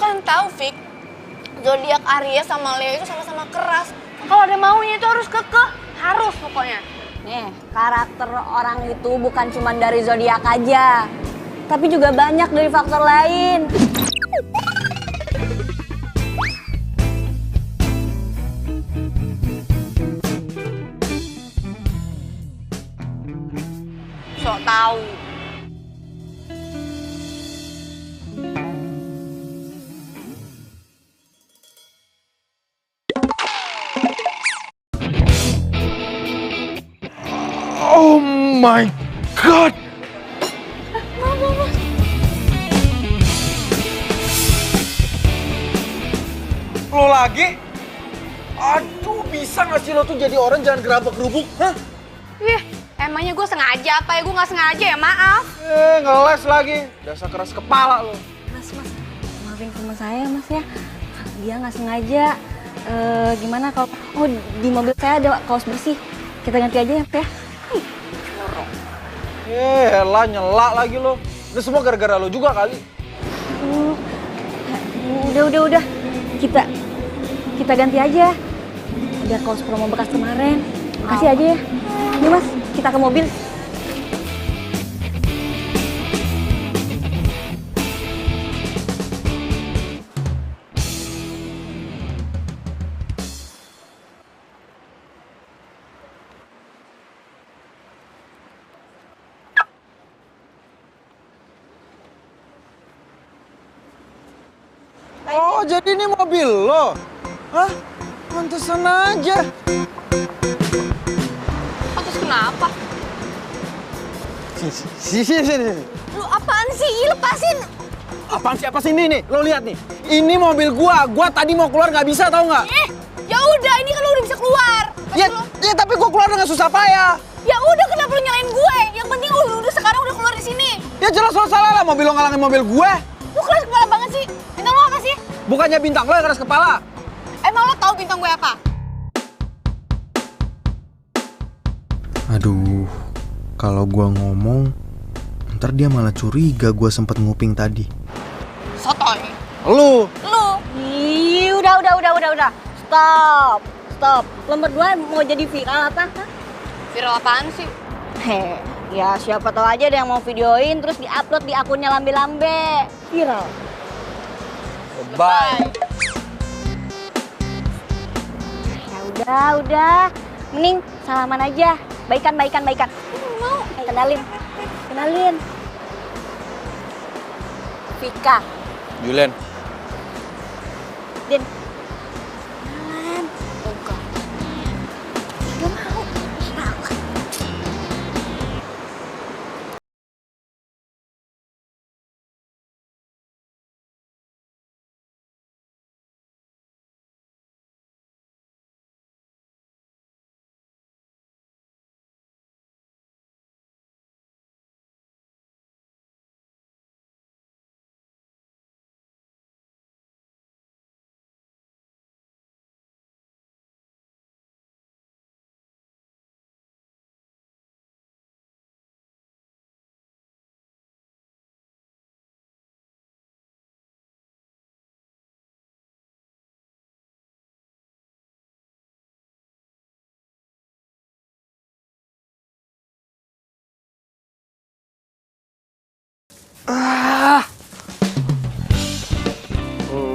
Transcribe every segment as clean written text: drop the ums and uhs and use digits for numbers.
kalian tahu, Fik, zodiak Aries sama Leo itu sama-sama keras. Kalau ada maunya itu harus kekeh, harus pokoknya. Nih, karakter orang itu bukan cuma dari zodiak aja, tapi juga banyak dari faktor lain. Sok tahu. Oh my god! Lo lagi? Aduh, bisa gak sih lo tuh jadi orang jangan gerabak gerubuk? Hah? Ih, emangnya gue sengaja apa ya? Gue nggak sengaja ya, maaf. Ngeles lagi. Dasar keras kepala lo. Mas, maafin teman saya mas ya, dia nggak sengaja. Gimana kalau, di mobil saya ada kaos bersih, kita ganti aja ya Pak ya. Elah, nyelak lagi lo. Ini semua gara-gara lo juga kali. Udah. Kita ganti aja. Ada kaos promo bekas kemarin. Kasih aja ya. Ini mas, kita ke mobil. Oh, jadi ini mobil lo? Hah? Pantesan aja. Terus kenapa? Sini. Lu apaan sih? Ih, lepasin. Apaan sih? Apa sih ini nih? Lo lihat nih. Ini mobil gua. Gua tadi mau keluar nggak bisa, tau nggak? Ya udah, ini kan lu udah bisa keluar. Ya, tapi gua keluar dengan susah payah. Ya udah, kenapa lu nyalain gue? Yang penting lu udah sekarang udah keluar di sini. Ya jelas lo salah lah. Mobil lo ngalangin mobil gue. Lu keras kepala banget sih. Bintang lu apa sih? Bukannya bintang lo yang keras kepala. Emang lo tahu bintang gue apa? Aduh, kalau gua ngomong, ntar dia malah curiga gua sempet nguping tadi. Sotoy. Lu. Ih, udah. Stop. Lo berdua mau jadi viral apa? Hah? Viral apaan sih? Ya siapa tahu aja ada yang mau videoin terus diupload di akunnya lambe-lambe. Viral. Bye. Ya udah. Mending salaman aja. Baikan. Mau. Kenalin. Vika. Julen. Din. Enggak. Gak mau.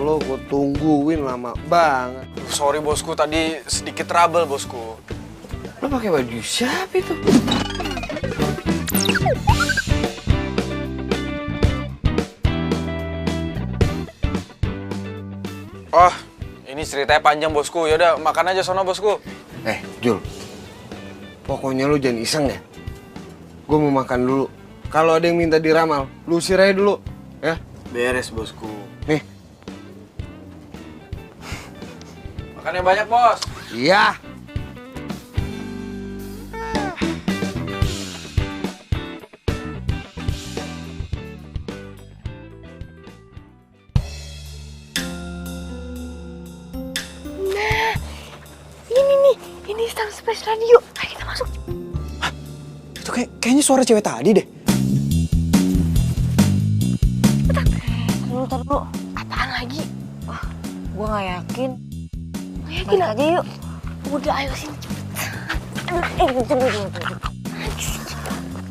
Lo gue tungguin lama banget. Sorry bosku, tadi sedikit trouble bosku. Lo pakai baju siapa itu? Oh, ini ceritanya panjang bosku. Yaudah, makan aja sono bosku. Jul, pokoknya lo jangan iseng ya. Gue mau makan dulu. Kalau ada yang minta diramal, lu usir aja dulu, ya. Beres bosku. Nih. Makan yang banyak bos. Iya. Ini Star Space Radio. Ayo kita masuk. Itu kayaknya suara cewek tadi deh. Bentar dulu. Apaan lagi? Gue nggak yakin. Yakin Balik aja yuk. Udah ayo sini.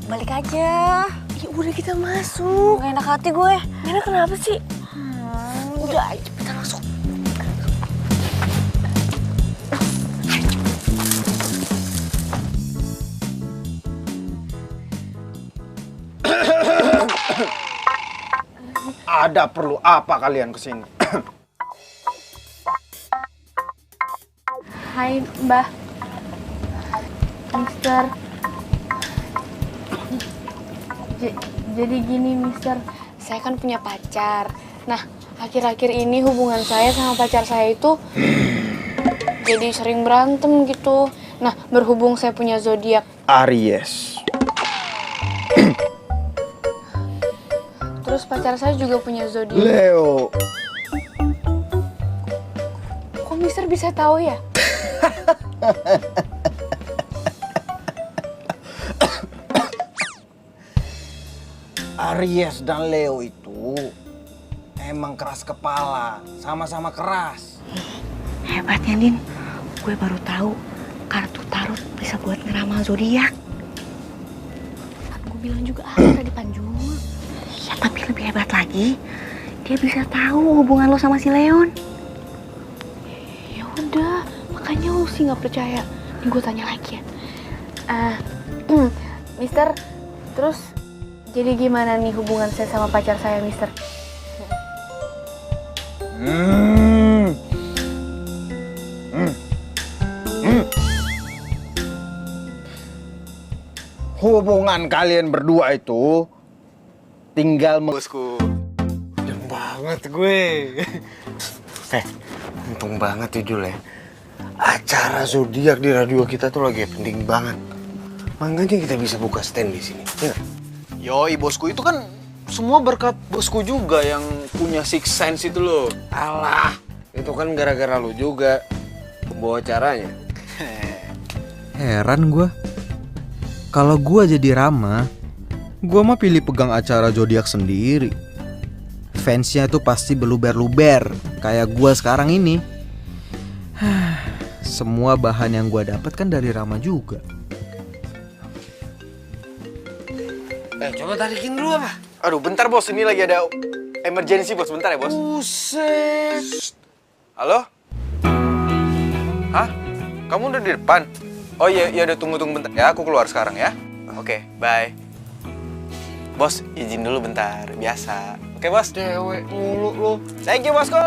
Balik aja. Ya udah kita masuk. Gak enak hati gue. Nena kenapa sih? Udah ayo cepetan masuk. Ada perlu apa kalian kesini? Hai Mbah. Mister. Jadi gini Mister, saya kan punya pacar. Nah, akhir-akhir ini hubungan saya sama pacar saya itu jadi sering berantem gitu. Nah, berhubung saya punya zodiak Aries. terus pacar saya juga punya zodiak. Leo. Kok Mister bisa tahu ya? Aries dan Leo itu emang keras kepala, sama-sama keras. Hebatnya, Din. Gue baru tahu kartu tarot bisa buat ngeramal zodiak. Kan gue bilang juga ada di Panjul. Ya, tapi lebih hebat lagi, dia bisa tahu hubungan lo sama si Leon. Ya udah, makanya lu sih nggak percaya. Nih gue tanya lagi ya. Mister, terus jadi gimana nih hubungan saya sama pacar saya, Mister? Hubungan kalian berdua itu tinggal bosku. Jam banget gue. Untung banget ya Jul ya. Acara zodiak di radio kita tuh lagi penting banget. Makanya kita bisa buka stand di sini. Ya. Yoi, bosku itu kan semua berkat bosku juga yang punya six sense itu loh. Alah, itu kan gara-gara lu juga pembawa acaranya. Heran gue. Kalau gue jadi Rama, gue mah pilih pegang acara zodiak sendiri. Fansnya tuh pasti beluber-luber kayak gue sekarang ini. Semua bahan yang gue dapat kan dari Rama juga. Coba tarikin dulu apa? Aduh, bentar bos, ini lagi ada emergency bos, bentar ya bos. Buset. Halo? Hah? Kamu udah di depan? Oh iya, udah tunggu bentar ya, aku keluar sekarang ya. Oke, bye. Bos, izin dulu bentar, biasa. Oke bos? Cewek mulu lu. Thank you bosku.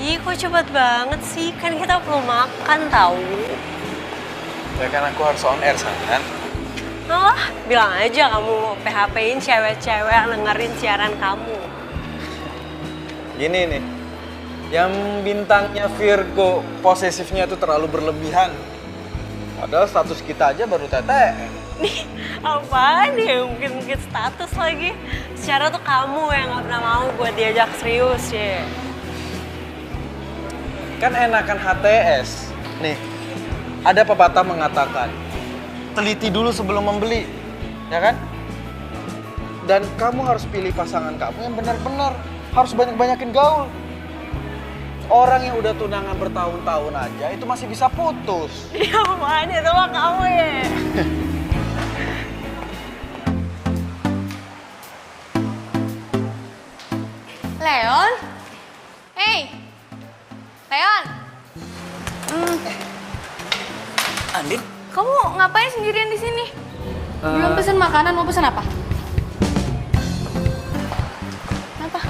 Ih, kok cepet banget sih? Kan kita perlu makan tahu. Ya kan aku harus on air kan? Oh, bilang aja kamu mau PHP-in cewek-cewek yang dengerin siaran kamu. Gini nih, yang bintangnya Virgo posesifnya tuh terlalu berlebihan. Padahal status kita aja baru TTM. Nih, apaan ya? Mungkin status lagi. Secara tuh kamu yang gak pernah mau buat diajak serius ya. Kan enakan HTS. Nih, ada pepatah mengatakan, teliti dulu sebelum membeli, ya kan? Dan kamu harus pilih pasangan kamu yang benar-benar, harus banyak-banyakin gaul. Orang yang udah tunangan bertahun-tahun aja itu masih bisa putus. Ya apaan itu mah kamu ya? Leon? Hey! Leon! Andin? Kamu ngapain sendirian di sini? Belum pesen makanan, mau pesen apa? Apa?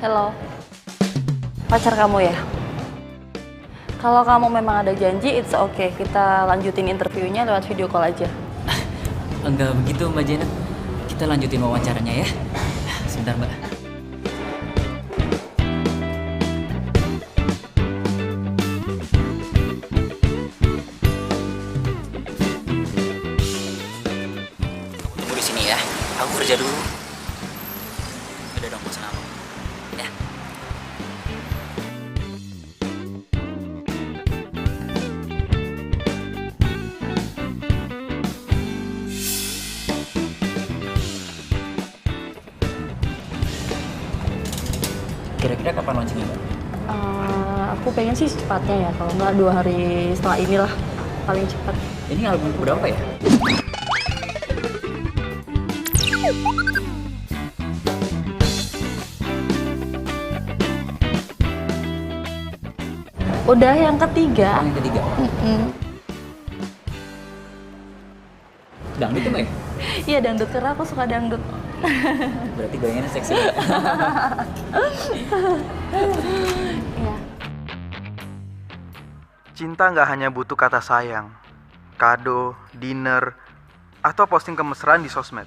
Hello. Pacar kamu ya? Kalau kamu memang ada janji, it's okay. Kita lanjutin interviewnya lewat video call aja. Enggak begitu Mbak Janet. Kita lanjutin wawancaranya ya. Sebentar Mbak. Kamu tunggu di sini ya. Aku kerja dulu. Udah dong, pesan apa? Ya. Kira-kira kapan launchingnya, Mbak? Aku pengen sih secepatnya ya, kalau nggak 2 hari setelah inilah paling cepat. Ini album berapa ya? Udah yang ketiga. Yang ketiga. Dangdut tuh, Mbak ya? Iya dangdut, karena aku suka dangdut. Berarti gayanya seksi banget. Iya. Cinta nggak hanya butuh kata sayang, kado, dinner, atau posting kemesraan di sosmed.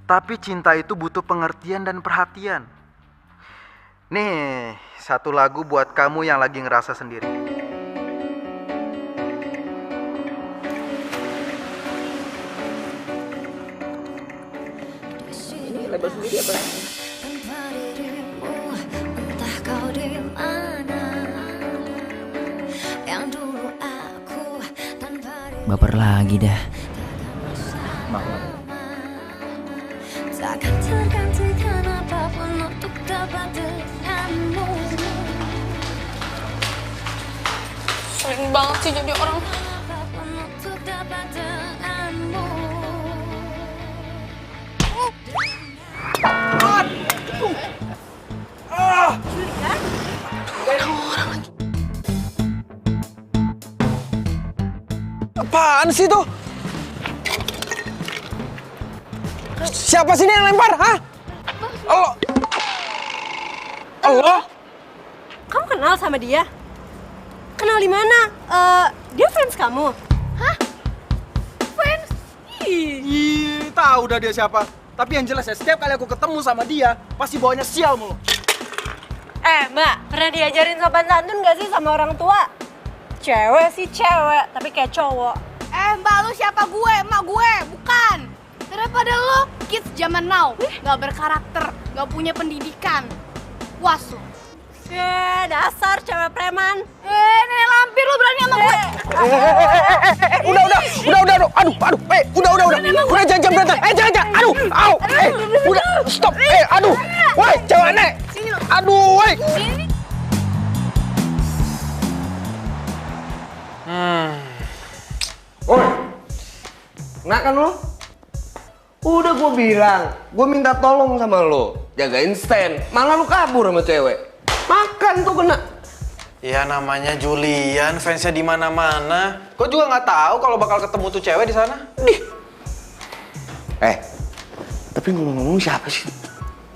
Tapi cinta itu butuh pengertian dan perhatian. Nih, satu lagu buat kamu yang lagi ngerasa sendiri. Ini label sendiri apa? Tanpa dirimu, entah kau di mana. Yang dulu aku tanpa dirimu Baper lagi dah. Maaf. takkan tergantikan apapun untuk dapat denganmu. Sering banget sih jadi orang. Apapun untuk dapat denganmu. Apaan sih tuh? Siapa sih ini yang lempar? Hah? Allah. Allah. Kamu kenal sama dia? Kenal di mana? Dia fans kamu? Ih, tahu udah dia siapa. Tapi yang jelas ya, setiap kali aku ketemu sama dia, pasti bawanya sial mulu. Mbak, pernah diajarin sopan santun gak sih sama orang tua? Cewek sih cewek, tapi kayak cowok. Mbak, lu siapa gue? Emak gue, bukan. Daripada lu kids zaman now, gak berkarakter, gak punya pendidikan. Wasu. Dasar cewek preman. Nenek lampir lu berani sama gue. Udah. Udah jangan berantem. Jangan. Aduh, au. Udah, stop. Aduh. Woi, cewek nek. Aduh, woi. Woi. Kena kan lo? Udah gue bilang, gue minta tolong sama lo. Jagain stand, malah lo kabur sama cewek. Makan tuh kena. Ya namanya Julian, fansnya di mana-mana. Kok juga nggak tahu kalau bakal ketemu tuh cewek di sana? Tapi ngomong-ngomong siapa sih?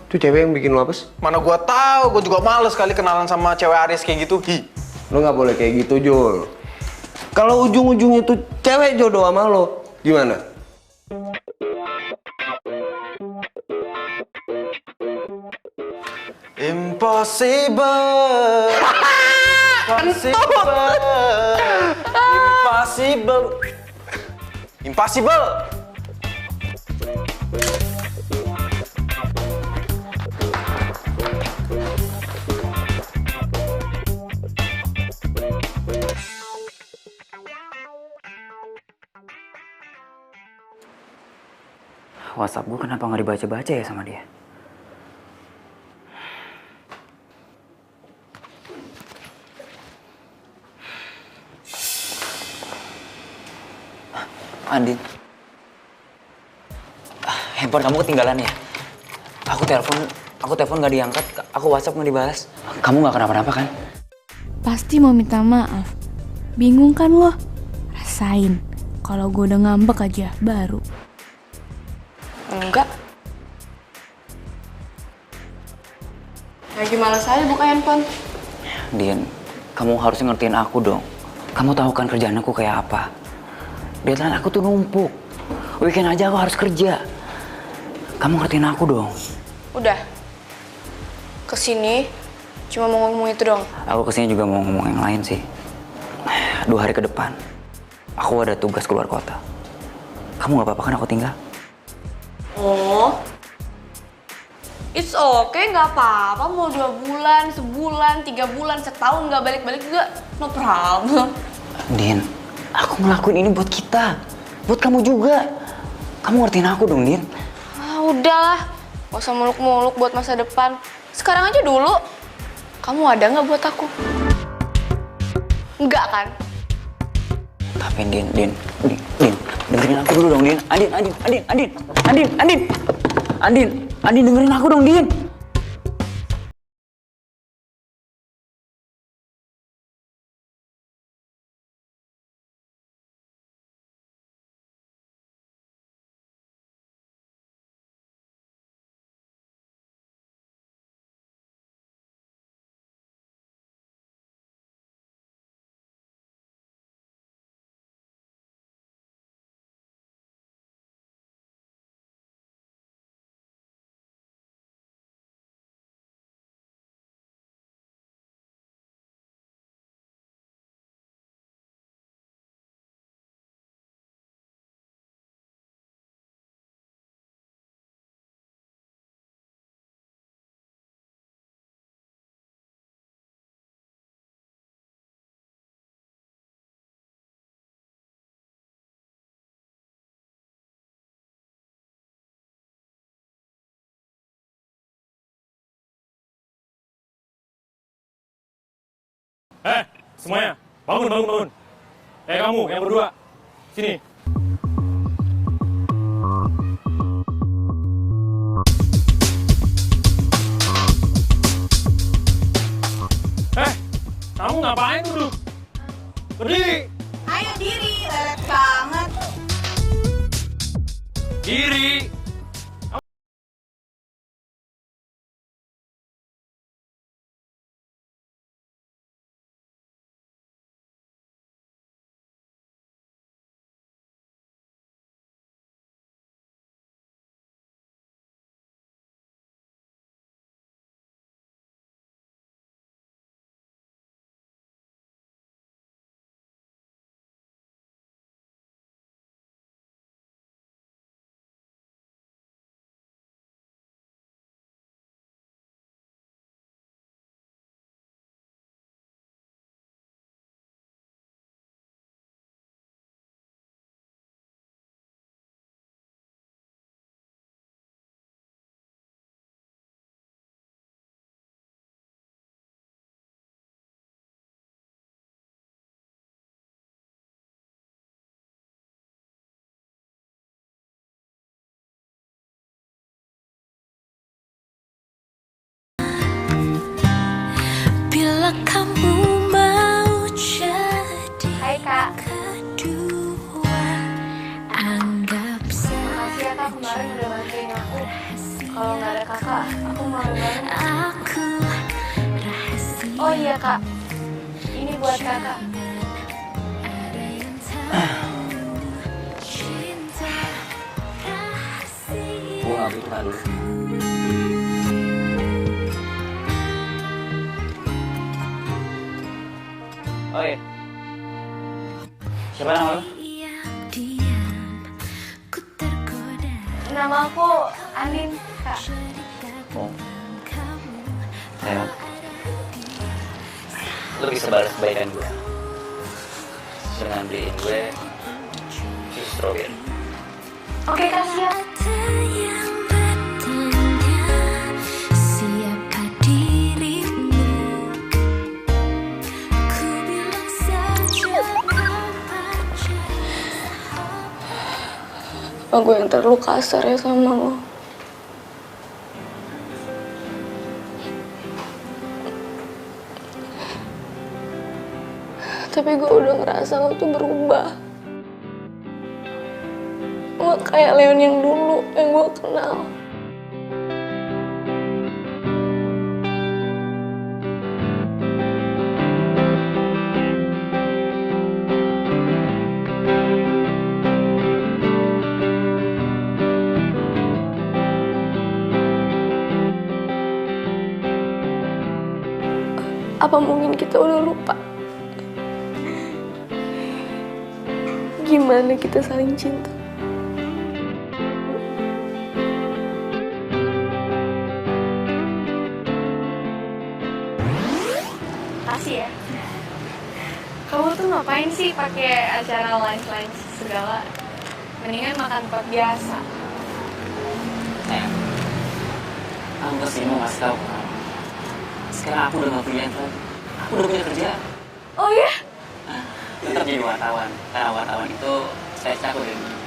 Tuh cewek yang bikin lo apes? Mana gua tahu, gua juga males kali kenalan sama cewek Aries kayak gitu. Lo nggak boleh kayak gitu, Jul. Kalau ujung-ujungnya tuh cewek jodoh sama lo, gimana? Impossible. Impossible. WhatsApp gue kenapa nggak dibaca-baca ya sama dia? Andin, handphone kamu ketinggalan ya? Aku telepon nggak diangkat, aku WhatsApp nggak dibalas. Kamu nggak kenapa-napa kan? Pasti mau minta maaf. Bingung kan lo? Rasain. Kalau gue udah ngambek aja, baru. Enggak. Lagi malas aja buka handphone. Din, kamu harus ngertiin aku dong. Kamu tahu kan kerjaan aku kayak apa? Deadline aku tuh numpuk. Weekend aja aku harus kerja. Kamu ngertiin aku dong. Udah. Kesini cuma mau ngomong itu dong. Aku kesini juga mau ngomong yang lain sih. 2 hari ke depan, aku ada tugas keluar kota. Kamu gak apa-apa kan aku tinggal? Oh, it's okay, nggak apa-apa. Mau 2 bulan, sebulan, 3 bulan, setahun nggak balik-balik juga, no problem. Din, aku ngelakuin ini buat kita, buat kamu juga. Kamu ngertiin aku dong, Din. Ah, udahlah, gak usah muluk-muluk buat masa depan. Sekarang aja dulu. Kamu ada nggak buat aku? Enggak kan? Tapi Din, dengerin aku dulu dong, Din. Andin, dengerin aku dong, Din. Semuanya, bangun. Kamu, yang berdua, sini. Kamu ngapain duduk? Berdiri. Ayo diri, lelet banget. Diri. Bila kamu mau jadi Hai Kak. kedua, anggap Makasih ya Kak kemarin udah bantuin aku. Kalau nggak ada Kakak, aku malu banget. aku rahasia. Oh iya Kak, ini buat Kakak. Ada yang tahu cinta rahasia. Gue nggak butuh dulu. Oh iya. Siapa nama lu? Diam, ku tergoda. Nama aku Andin Kak. Oh. Ayo. Lu bisa balas kebaikan gue dengan beliin gue susu strawberry. Oke Kak, siap. Ada yang bertanya, siapa dirimu? Ku bilang saja kau pacar. Aku yang terlalu kasar ya sama lo. Tapi gue udah ngerasa lo tuh berubah. Lo kayak Leon yang dulu, yang gue kenal. Apa mungkin kita udah lupa? Gimana kita saling cinta? Makasih ya. Kamu tuh ngapain sih pakai acara lunch segala? Mendingan makan tempat biasa. Aku kesini mau ngasih tau sekarang aku udah gak freelance lagi. Aku udah punya kerja. Oh iya? Tetap jadi wartawan. Karena wartawan itu saya cakup dari dulu.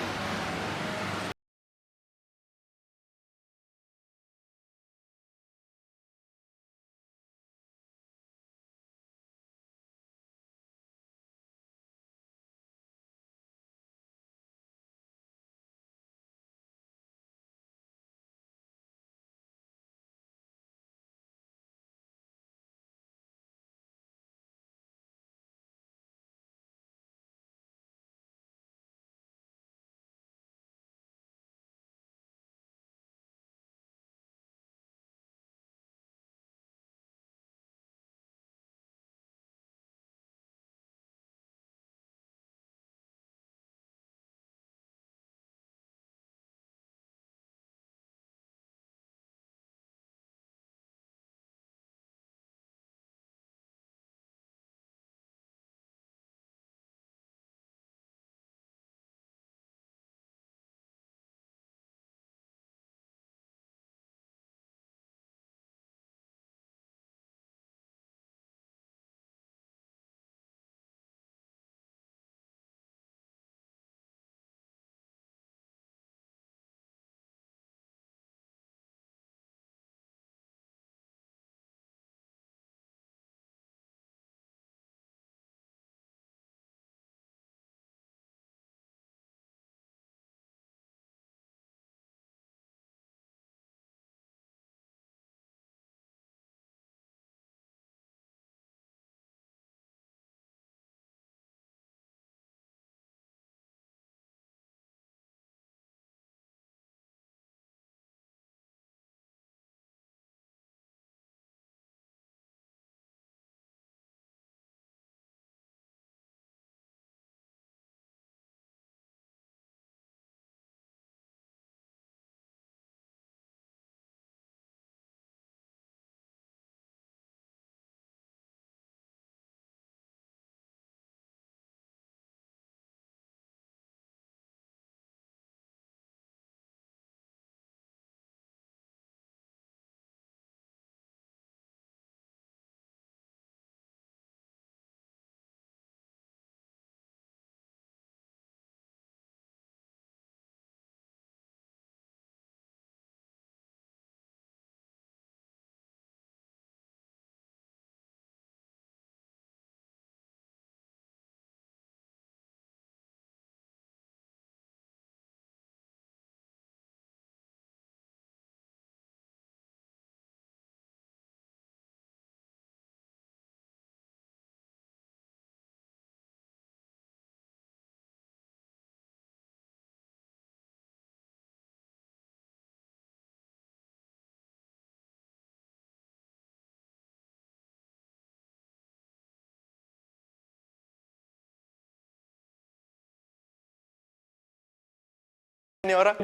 Ini orang.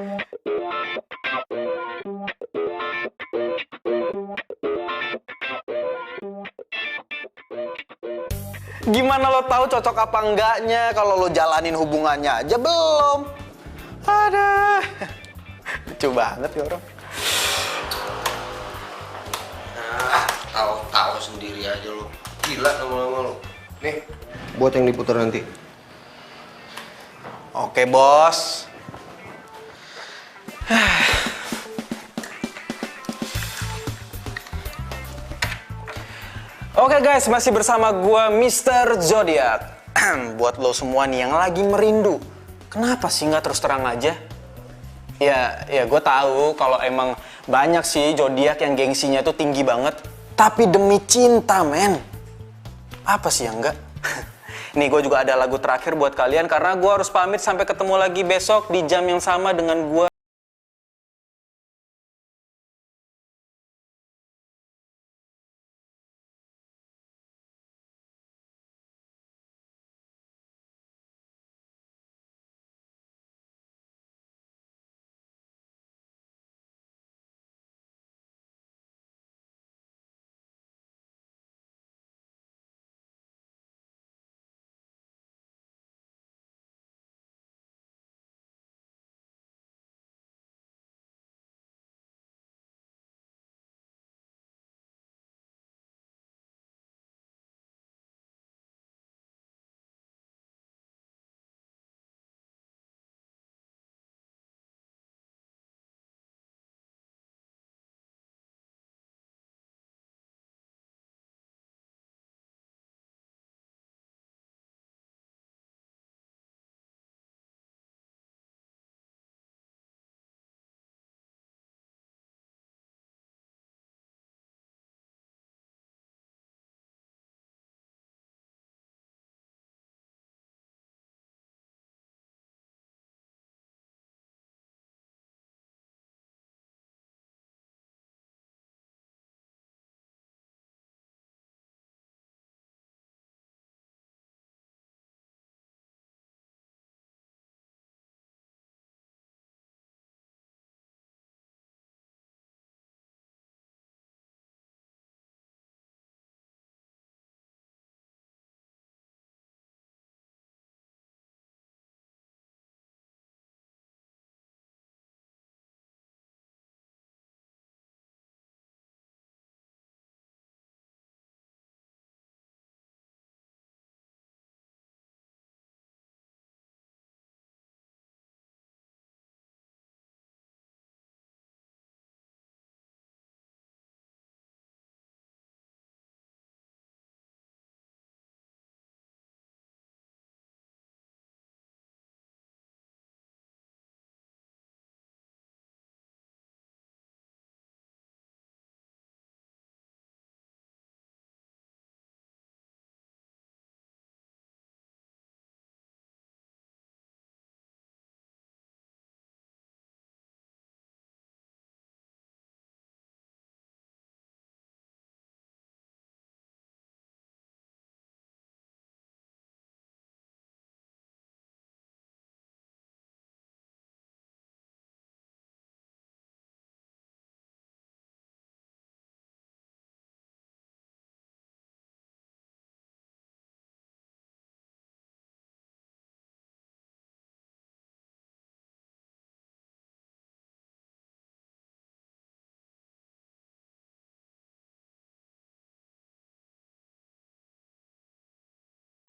Gimana lo tahu cocok apa enggaknya kalau lo jalanin hubungannya aja belum? Ada. Lucu banget ya orang. Tahu sendiri aja lo. Gila lama-lama lo. Nih, buat yang diputar nanti. Oke, bos. Oke guys, masih bersama gua Mr. Zodiac. Buat lo semua nih yang lagi merindu, kenapa sih nggak terus terang aja? Ya gue tahu kalau emang banyak sih zodiak yang gengsinya tuh tinggi banget. Tapi demi cinta, men. Apa sih yang enggak? Nih gue juga ada lagu terakhir buat kalian karena gue harus pamit sampai ketemu lagi besok di jam yang sama dengan gue.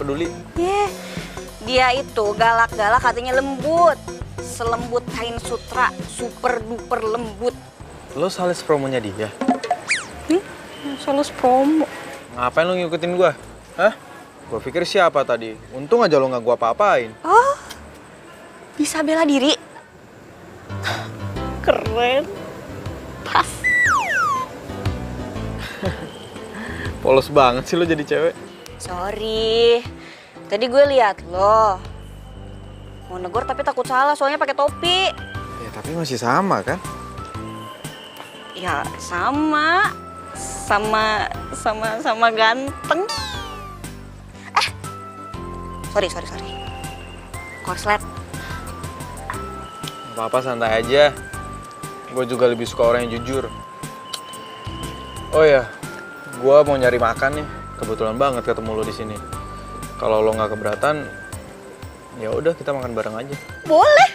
peduli. Dia itu galak-galak, hatinya lembut. Selembut kain sutra, super duper lembut. Lo sales promonya dia? Sales promo. Ngapain lo ngikutin gua? Hah? Gua pikir siapa tadi? Untung aja lo nggak gua apa-apain. Oh, bisa bela diri. Keren. Pas. Polos banget sih lo jadi cewek. Sorry, tadi gue lihat lo mau negor tapi takut salah soalnya pakai topi. Ya tapi masih sama kan? Ya sama ganteng. Sorry. Korslet. Apa-apa santai aja. Gue juga lebih suka orang yang jujur. Oh ya, gue mau nyari makan nih. Kebetulan banget ketemu lo di sini. Kalau lo nggak keberatan, ya udah kita makan bareng aja. Boleh.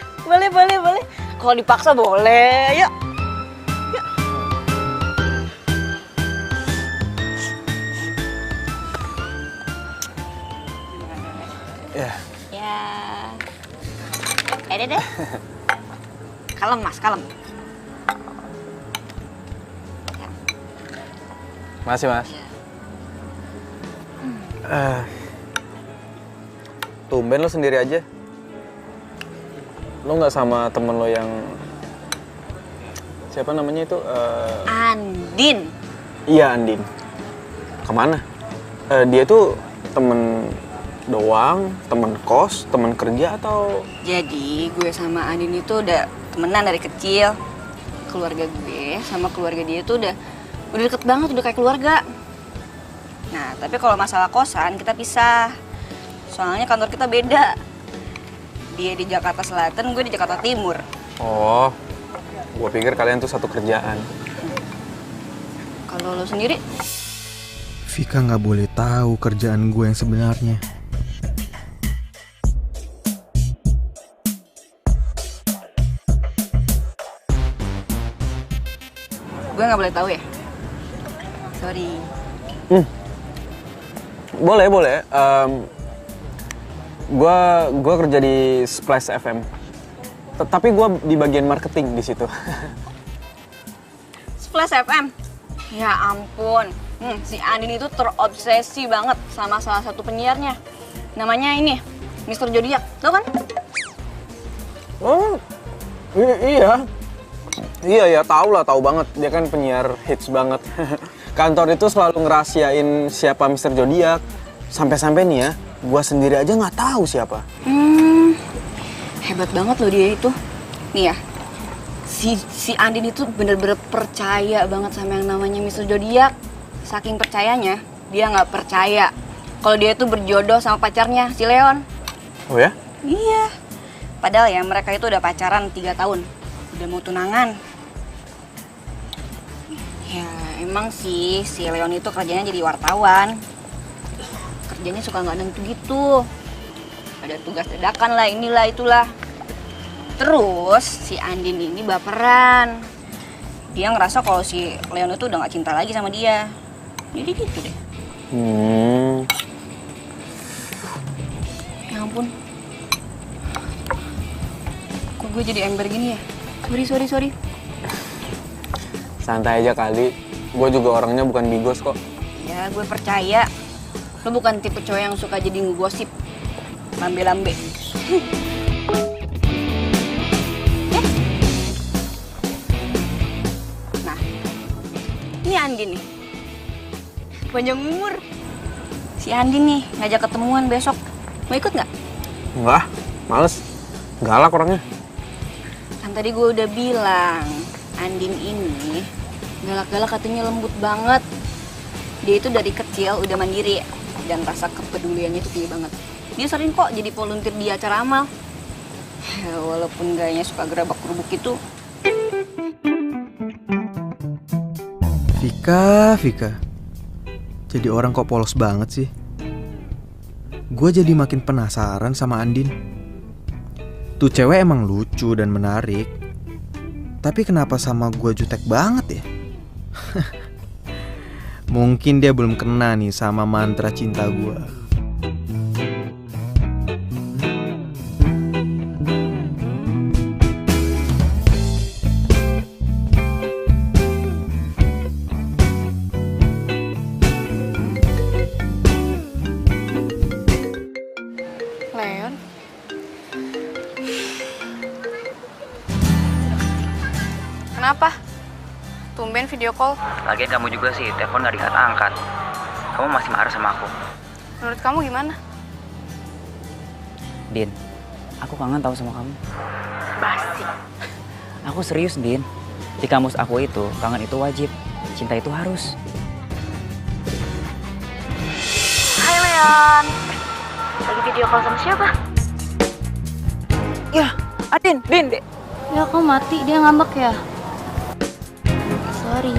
Kalau dipaksa boleh. Yuk. Ya. Deh. Kalem mas, kalem. Masih mas. Tumben lo sendiri aja. Lo nggak sama temen lo yang siapa namanya itu? Andin. Iya Andin. Kemana? Dia tuh temen doang, temen kos, temen kerja atau? Jadi gue sama Andin itu udah temenan dari kecil. Keluarga gue sama keluarga dia tuh udah deket banget, udah kayak keluarga. Nah, tapi kalau masalah kosan kita pisah. Soalnya kantor kita beda. Dia di Jakarta Selatan, gue di Jakarta Timur. Oh, gue pikir kalian tuh satu kerjaan. Kalau lo sendiri? Vika nggak boleh tahu kerjaan gue yang sebenarnya. Gue nggak boleh tahu ya? Sorry. Boleh. Gue kerja di Splash FM. Tapi gue di bagian marketing di situ. Splash FM? Ya ampun. Si Andin itu terobsesi banget sama salah satu penyiarnya. Namanya ini, Mr. Zodiac. Tau kan? Oh, iya. Iya, tahu banget. Dia kan penyiar hits banget. Kantor itu selalu ngerahasiain siapa Mr. Zodiac. Sampai-sampai nih ya, gua sendiri aja nggak tahu siapa. Hebat banget loh dia itu. Nih ya, si Andin itu bener-bener percaya banget sama yang namanya Mr. Zodiac. Saking percayanya, dia nggak percaya kalau dia itu berjodoh sama pacarnya, si Leon. Oh ya? Iya. Padahal ya mereka itu udah pacaran 3 tahun. Udah mau tunangan. Ya emang sih si Leon itu kerjanya jadi wartawan. Kerjanya suka nggak nentu gitu. Ada tugas dadakan lah, inilah itulah. Terus si Andin ini baperan. Dia ngerasa kalau si Leon itu udah nggak cinta lagi sama dia. Jadi gitu deh. Ya ampun. Kok gue jadi ember gini ya? Sorry. Santai aja kali. Gue juga orangnya bukan bigos kok. Ya gue percaya. Lo bukan tipe cowok yang suka jadi ngegosip. Lambe-lambe. Nah, ini Andin nih. Panjang umur. Si Andin nih ngajak ketemuan besok. Mau ikut nggak? Enggak, males. Galak orangnya. Kan tadi gue udah bilang, Andin ini galak-galak, katanya lembut banget. Dia itu dari kecil udah mandiri dan rasa kepeduliannya itu tinggi banget. Dia sering kok jadi volunteer di acara amal. Walaupun gayanya suka gerabak-gerubuk itu. Vika. Jadi orang kok polos banget sih. Gue jadi makin penasaran sama Andin. Tuh cewek emang lucu dan menarik. Tapi kenapa sama gue jutek banget ya? Mungkin dia belum kena nih sama mantra cinta gue. video call. Lagian kamu juga sih, telepon gak diangkat-angkat. Kamu masih marah sama aku. Menurut kamu gimana? Din, aku kangen tahu sama kamu. Basi. Aku serius, Din. Di kamus aku itu, kangen itu wajib. Cinta itu harus. Hai Leon. Lagi video call sama siapa? Ya, Din. Ya kok mati, dia ngambek ya? Sorry.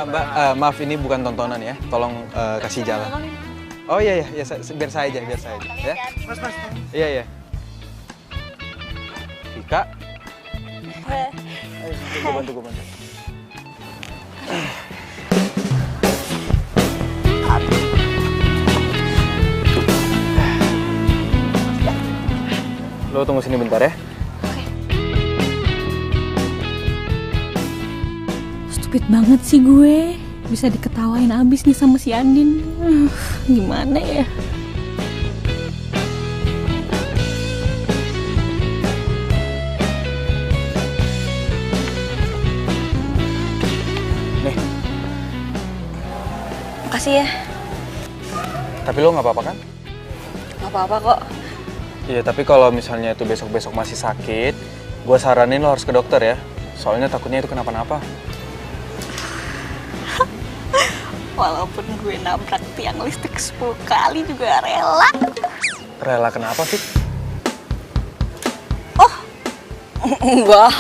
Mbak, maaf ini bukan tontonan ya. Tolong kasih jalan. Oh iya, biar saya aja ya. Mas. Iya. Vika. Gue bantu. Lo tunggu sini bentar ya. Stupid banget sih gue. Bisa diketawain abis nih sama si Andin. Gimana ya? Nih. Makasih ya. Tapi lo nggak apa-apa kan? Gak apa-apa kok. Iya, tapi kalau misalnya itu besok-besok masih sakit, gue saranin lo harus ke dokter ya. Soalnya takutnya itu kenapa-napa. Walaupun gue nabrak tiang listrik 10 kali juga rela. Rela kenapa, Fik? Oh, enggak.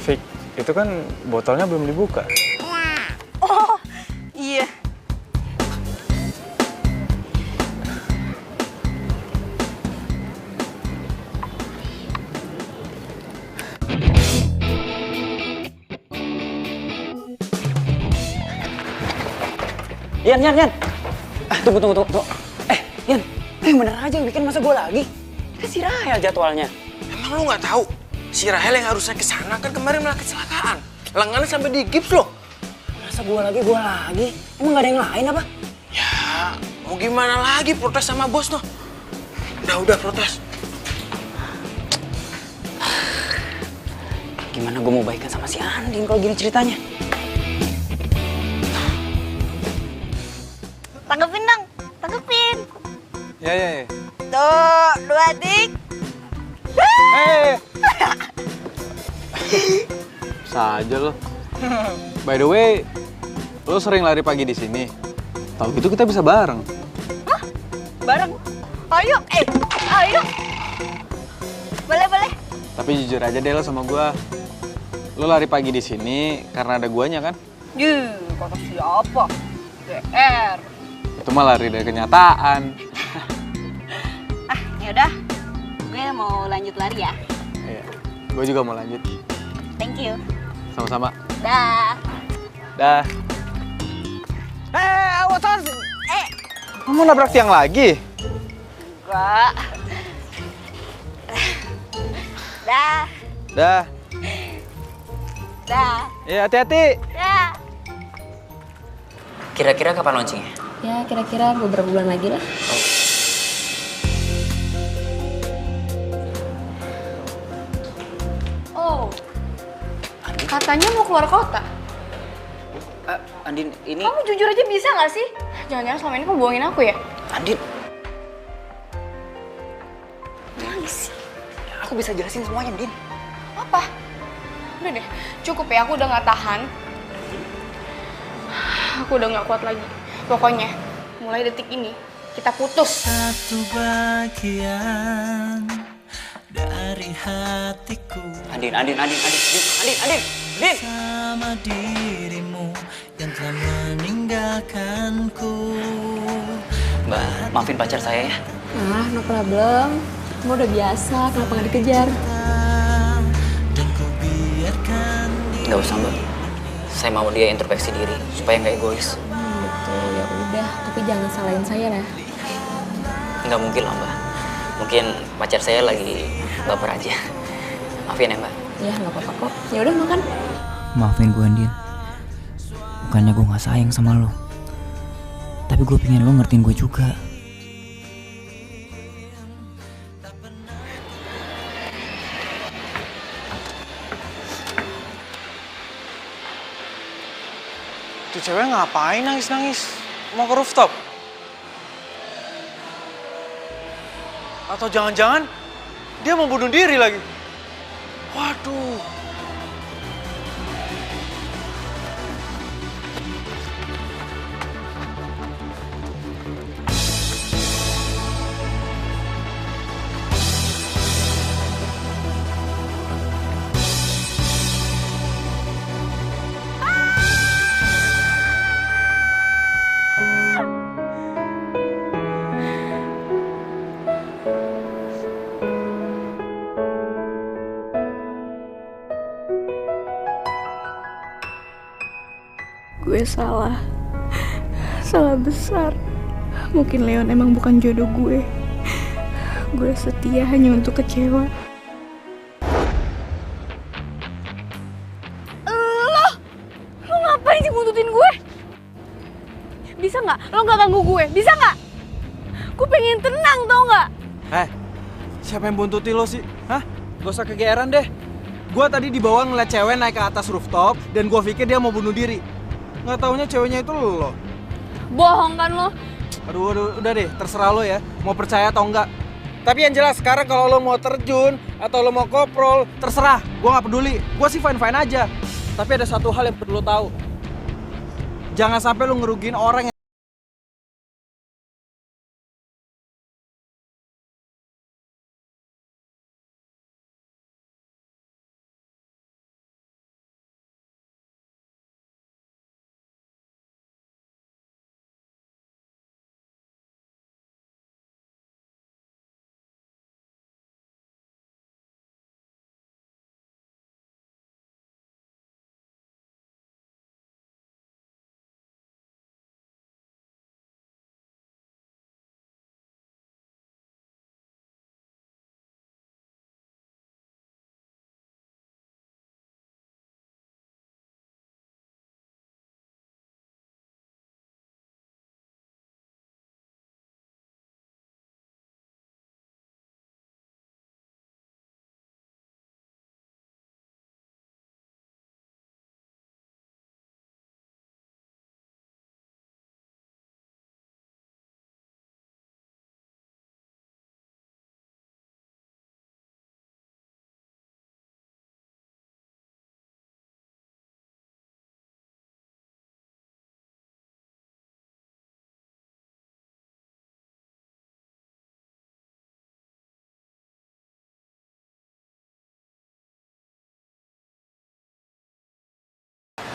Fik, itu kan botolnya belum dibuka. Oh, iya. Yan. Tunggu. Yan, bener aja yang bikin masa gue lagi. Kan si Rahel jadwalnya. Emang lu nggak tahu? Si Rahel yang harusnya ke sana kan kemarin malah kecelakaan. Lengannya sampai digips loh. Masa gue lagi? Emang gak ada yang lain apa? Ya, mau gimana lagi protes sama bos noh. Udah protes. Gimana gue mau baikan sama si Andin kalau gini ceritanya? Tanggepin dong, tanggepin. Ya. Tuh, 2 dik. Hei. Saja lo. By the way, lo sering lari pagi di sini. Tahu gitu kita bisa bareng. Hah? Bareng? Ayo. Boleh. Tapi jujur aja deh lo sama gua. Lo lari pagi di sini karena ada guanya kan? Kata siapa? GR. Itu mah lari dari kenyataan. Yaudah, gue mau lanjut lari ya. Iya, gue juga mau lanjut. Thank you. Sama-sama. Dah. Awas. Kamu nabrak tiang lagi? Enggak. Dah. Ya, hati-hati. Dah. Kira-kira kapan launchingnya? Ya kira-kira beberapa bulan lagi lah. Oh, katanya mau keluar kota. Andin, ini... Kamu jujur aja bisa nggak sih? Jangan-jangan selama ini kamu bohongin aku ya? Andin. Aku bisa jelasin semuanya, Din. Apa? Udah deh, cukup ya, aku udah nggak tahan. Aku udah nggak kuat lagi. Pokoknya, mulai detik ini, kita putus. Satu bagian dari hatiku. Andin. Sama dirimu yang telah meninggalkanku. Mbak, maafin pacar saya ya. No problem. Mau udah biasa, kenapa nggak dikejar? Nggak usah mbak, saya mau dia introspeksi diri supaya nggak egois. Gitu, ya udah. Tapi jangan salahin saya ya. Nggak mungkin lah mbak, mungkin pacar saya lagi baper aja. Maafin ya mbak. Ya nggak apa-apa kok. Ya udah makan. Maafin gue Andin, bukannya gue nggak sayang sama lo, tapi gue pengen lo ngertiin gue juga. Tuh cewek ngapain nangis-nangis? Mau ke rooftop? Atau jangan-jangan dia mau bunuh diri lagi? Waduh. Gue salah besar. Mungkin Leon emang bukan jodoh gue. Gue setia hanya untuk kecewa. Lo ngapain sih buntutin gue? Bisa nggak? Lo nggak ganggu gue? Bisa nggak? Gue pengen tenang, tau nggak? Siapa yang buntuti lo sih? Hah? Gak usah kegeeran deh. Gue tadi dibawa ngeliat cewek naik ke atas rooftop dan gue pikir dia mau bunuh diri. Nggak taunya ceweknya itu lo. Bohong kan lo? Aduh, udah deh, terserah lo ya, mau percaya atau enggak. Tapi yang jelas sekarang kalau lo mau terjun atau lo mau koprol, terserah, gue nggak peduli. Gue sih fine-fine aja. Tapi ada satu hal yang perlu lo tahu. Jangan sampai lo ngerugiin orang yang...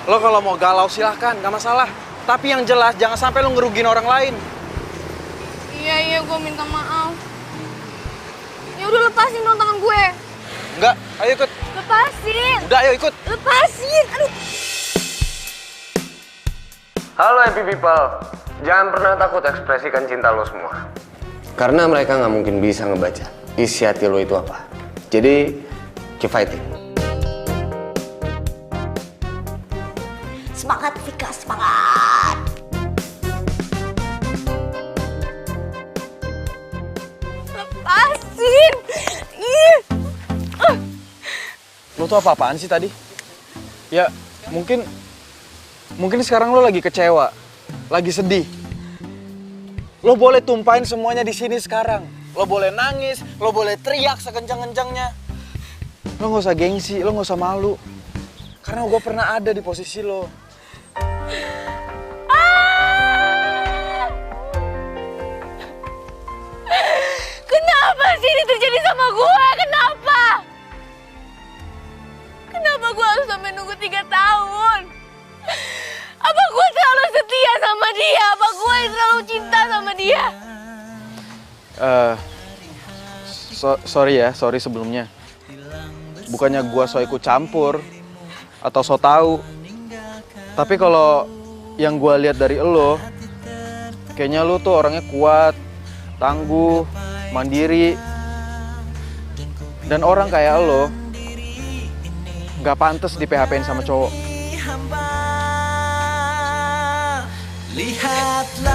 Lo kalau mau galau silahkan, gak masalah. Tapi yang jelas jangan sampai lo ngerugiin orang lain. Iya, gue minta maaf. Ya udah lepasin dong tangan gue. Enggak, ayo ikut. Lepasin. Udah, ayo ikut. Lepasin. Aduh. Halo happy people, jangan pernah takut ekspresikan cinta lo semua. Karena mereka nggak mungkin bisa ngebaca isi hati lo itu apa. Jadi, keep fighting. Semangat Vika, semangat. Lepasin. Ih. Lo tuh apa-apaan sih tadi? Ya, mungkin sekarang lo lagi kecewa, lagi sedih. Lo boleh tumpahin semuanya di sini sekarang. Lo boleh nangis, lo boleh teriak sekencang-kencangnya. Lo nggak usah gengsi, lo nggak usah malu. Karena gue pernah ada di posisi lo. Kenapa sih ini terjadi sama gue? Kenapa? Kenapa gue harus sampai nunggu 3 tahun? Apa gue terlalu setia sama dia? Apa gue terlalu cinta sama dia? Sorry sebelumnya. Bukannya gua so ikut campur atau so tahu. Tapi kalau yang gua lihat dari lo, kayaknya lo tuh orangnya kuat, tangguh, mandiri. Dan orang kayak lo nggak pantas di PHP-in sama cowok. Lihatlah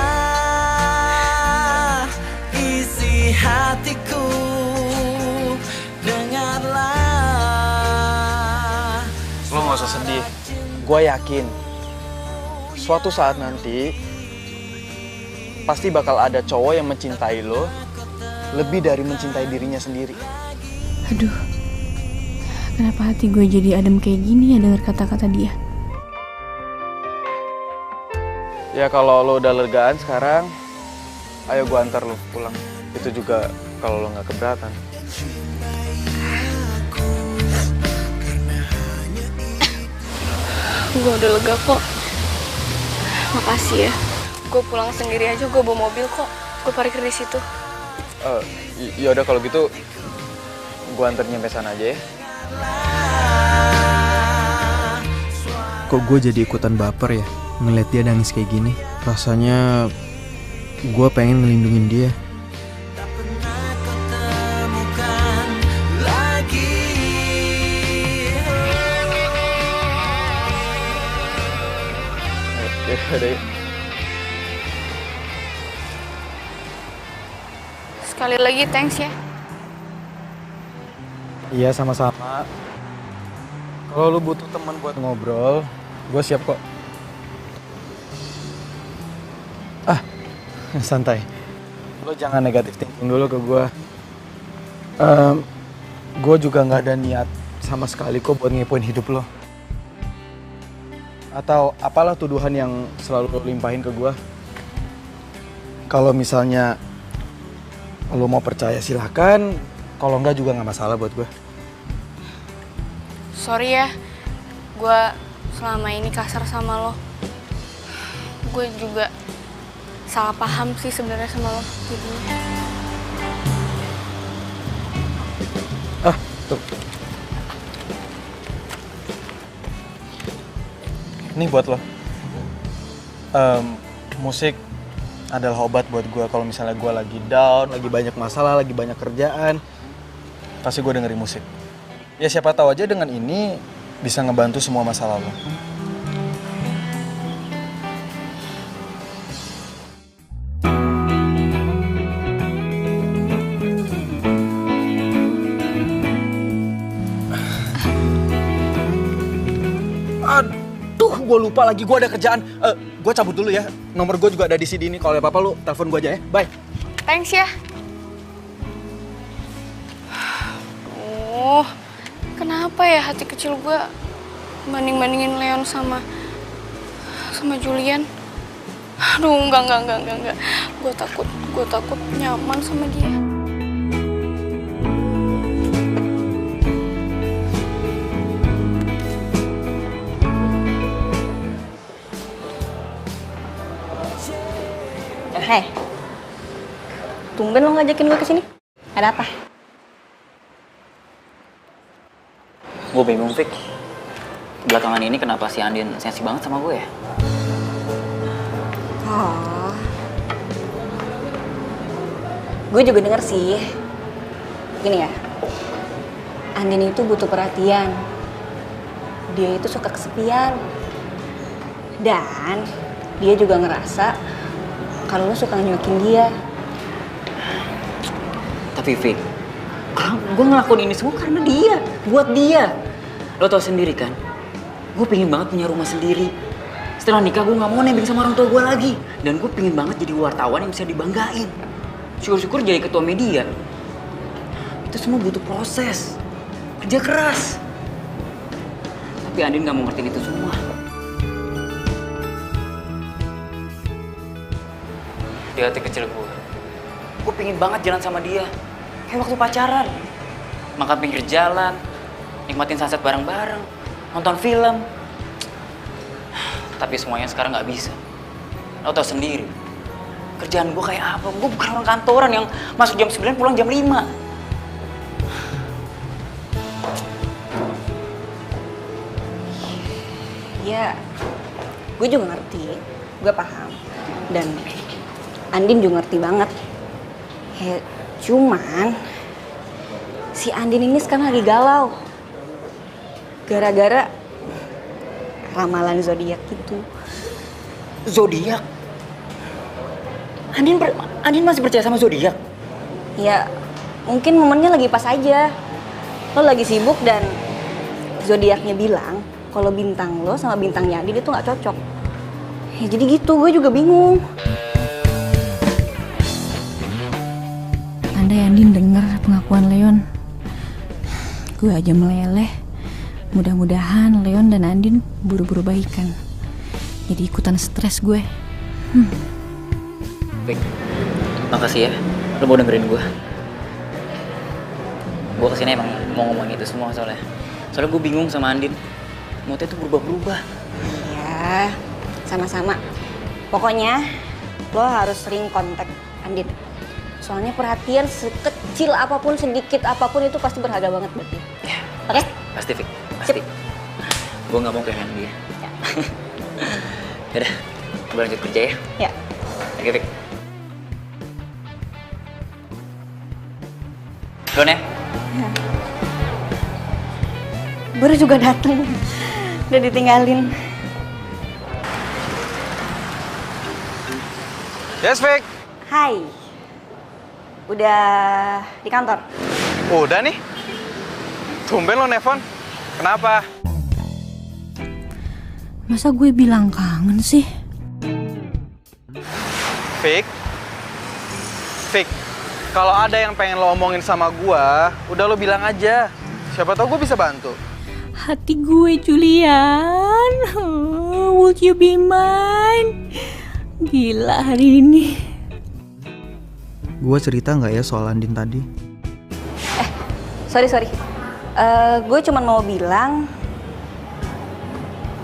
isi hatiku, dengarlah. Lo nggak usah sedih. Gue yakin suatu saat nanti pasti bakal ada cowok yang mencintai lo lebih dari mencintai dirinya sendiri. Aduh, kenapa hati gue jadi adem kayak gini ya dengar kata-kata dia? Ya kalau lo udah legaan sekarang, ayo gue antar lo pulang. Itu juga kalau lo nggak keberatan. Gue udah lega kok. Makasih ya. Gue pulang sendiri aja, gue bawa mobil kok. Gue parkir di situ. Yaudah kalau gitu, gue antar nyampe sana aja ya. Kok gue jadi ikutan baper ya ngeliat dia nangis kayak gini. Rasanya gue pengen ngelindungin dia. Yaudah. Sekali lagi thanks ya. Iya sama-sama. Kalau lu butuh teman buat ngobrol, gue siap kok. Santai. Lo jangan negatif thinking dulu ke gue. Gue juga nggak ada niat sama sekali kok buat ngepoin hidup lo. Atau apalah tuduhan yang selalu lo limpahin ke gue. Kalau misalnya lo mau percaya silahkan. Kalau enggak juga nggak masalah buat gue. Sorry ya, gue selama ini kasar sama lo. Gue juga salah paham sih sebenarnya sama lo jadinya. Tuh. Ini buat lo. Musik adalah obat buat gue kalau misalnya gue lagi down, lagi banyak masalah, lagi banyak kerjaan. Pasti gue dengerin musik. Ya siapa tahu aja dengan ini bisa ngebantu semua masalah lo. Aduh, gue lupa lagi, gue ada kerjaan. Gue cabut dulu ya. Nomor gue juga ada di CD ini. Kalau ada apa-apa lu telepon gue aja ya. Bye. Thanks ya. Oh, kenapa ya hati kecil gue banding-bandingin Leon sama Julian? Aduh, enggak. Gue takut nyaman sama dia. Hei, tumben lo ngajakin gue kesini. Ada apa? Gue bingung, Fik. Belakangan ini kenapa si Andin sensi banget sama gue ya? Oh. Gue juga denger sih. Gini ya, Andin itu butuh perhatian. Dia itu suka kesepian. Dan dia juga ngerasa kalau lo suka nyuakin dia. Tapi Fik, gue ngelakuin ini semua karena dia, buat dia. Lo tau sendiri kan, gue pengen banget punya rumah sendiri. Setelah nikah gue gak mau nebeng sama orang tua gue lagi. Dan gue pengen banget jadi wartawan yang bisa dibanggain. Syukur-syukur jadi ketua media. Itu semua butuh proses, kerja keras. Tapi Andin gak mau ngertiin itu semua. Di hati kecil gue pengen banget jalan sama dia. Kayak waktu pacaran. Makan pinggir jalan, nikmatin sunset bareng-bareng, nonton film. Tapi semuanya sekarang gak bisa. Lo tau sendiri, kerjaan gue kayak apa? Gue bukan orang kantoran yang masuk jam 9 pulang jam 5. Ya, gue juga ngerti, gue paham. Dan Andin juga ngerti banget. Ya, cuman si Andin ini sekarang lagi galau. Gara-gara ramalan zodiak gitu. Zodiak? Andin masih percaya sama zodiak? Ya, mungkin momennya lagi pas aja. Lo lagi sibuk dan zodiaknya bilang kalau bintang lo sama bintangnya Andin itu nggak cocok. Ya jadi gitu, gue juga bingung. Andai Andin dengar pengakuan Leon, gue aja meleleh. Mudah-mudahan Leon dan Andin buru-buru baikan. Jadi ikutan stres gue. Vic, makasih ya. Lo mau dengerin gue. Gue kesini emang mau ngomongin itu semua soalnya. Soalnya gue bingung sama Andin. Moodnya tuh berubah-berubah. Ya, sama-sama. Pokoknya lo harus sering kontak Andin. Soalnya perhatian sekecil apapun, sedikit apapun itu pasti berharga banget buat dia. Ya, oke? Pasti, Vic. Pasti. Gue gak mau kehilangan dia. Ya. Yaudah, gue lanjut kerja ya. Ya. Oke, Vic. Don ya? Baru juga dateng. Udah ditinggalin. Yes, Vic. Hai. Udah di kantor? Udah nih. Tumben lo nelfon. Kenapa? Masa gue bilang kangen sih? Vic. Vic, kalau ada yang pengen lo omongin sama gua, udah lo bilang aja. Siapa tahu gue bisa bantu. Hati gue, Julian. Would you be mine? Gila hari ini. Gue cerita nggak ya soal Andin tadi? Sorry. Gue cuma mau bilang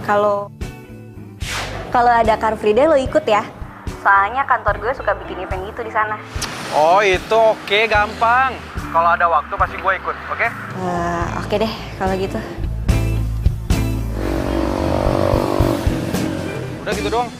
kalau ada Car Free Day lo ikut ya. Soalnya kantor gue suka bikin event gitu di sana. Oh itu oke, gampang. Kalau ada waktu pasti gue ikut, oke? Oke deh kalau gitu. Udah gitu doang.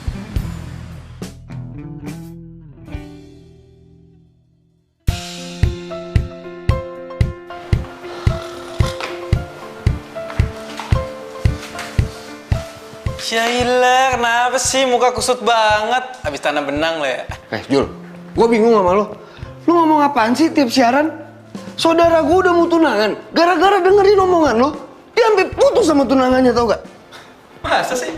Syailah, kenapa sih muka kusut banget? Habis tanam benang lo ya? Jul, gue bingung sama lo. Lo ngomong apaan sih tiap siaran? Saudara gue udah mau tunangan. Gara-gara dengerin omongan lo, dia sampai putus sama tunangannya, tau gak? Masa sih?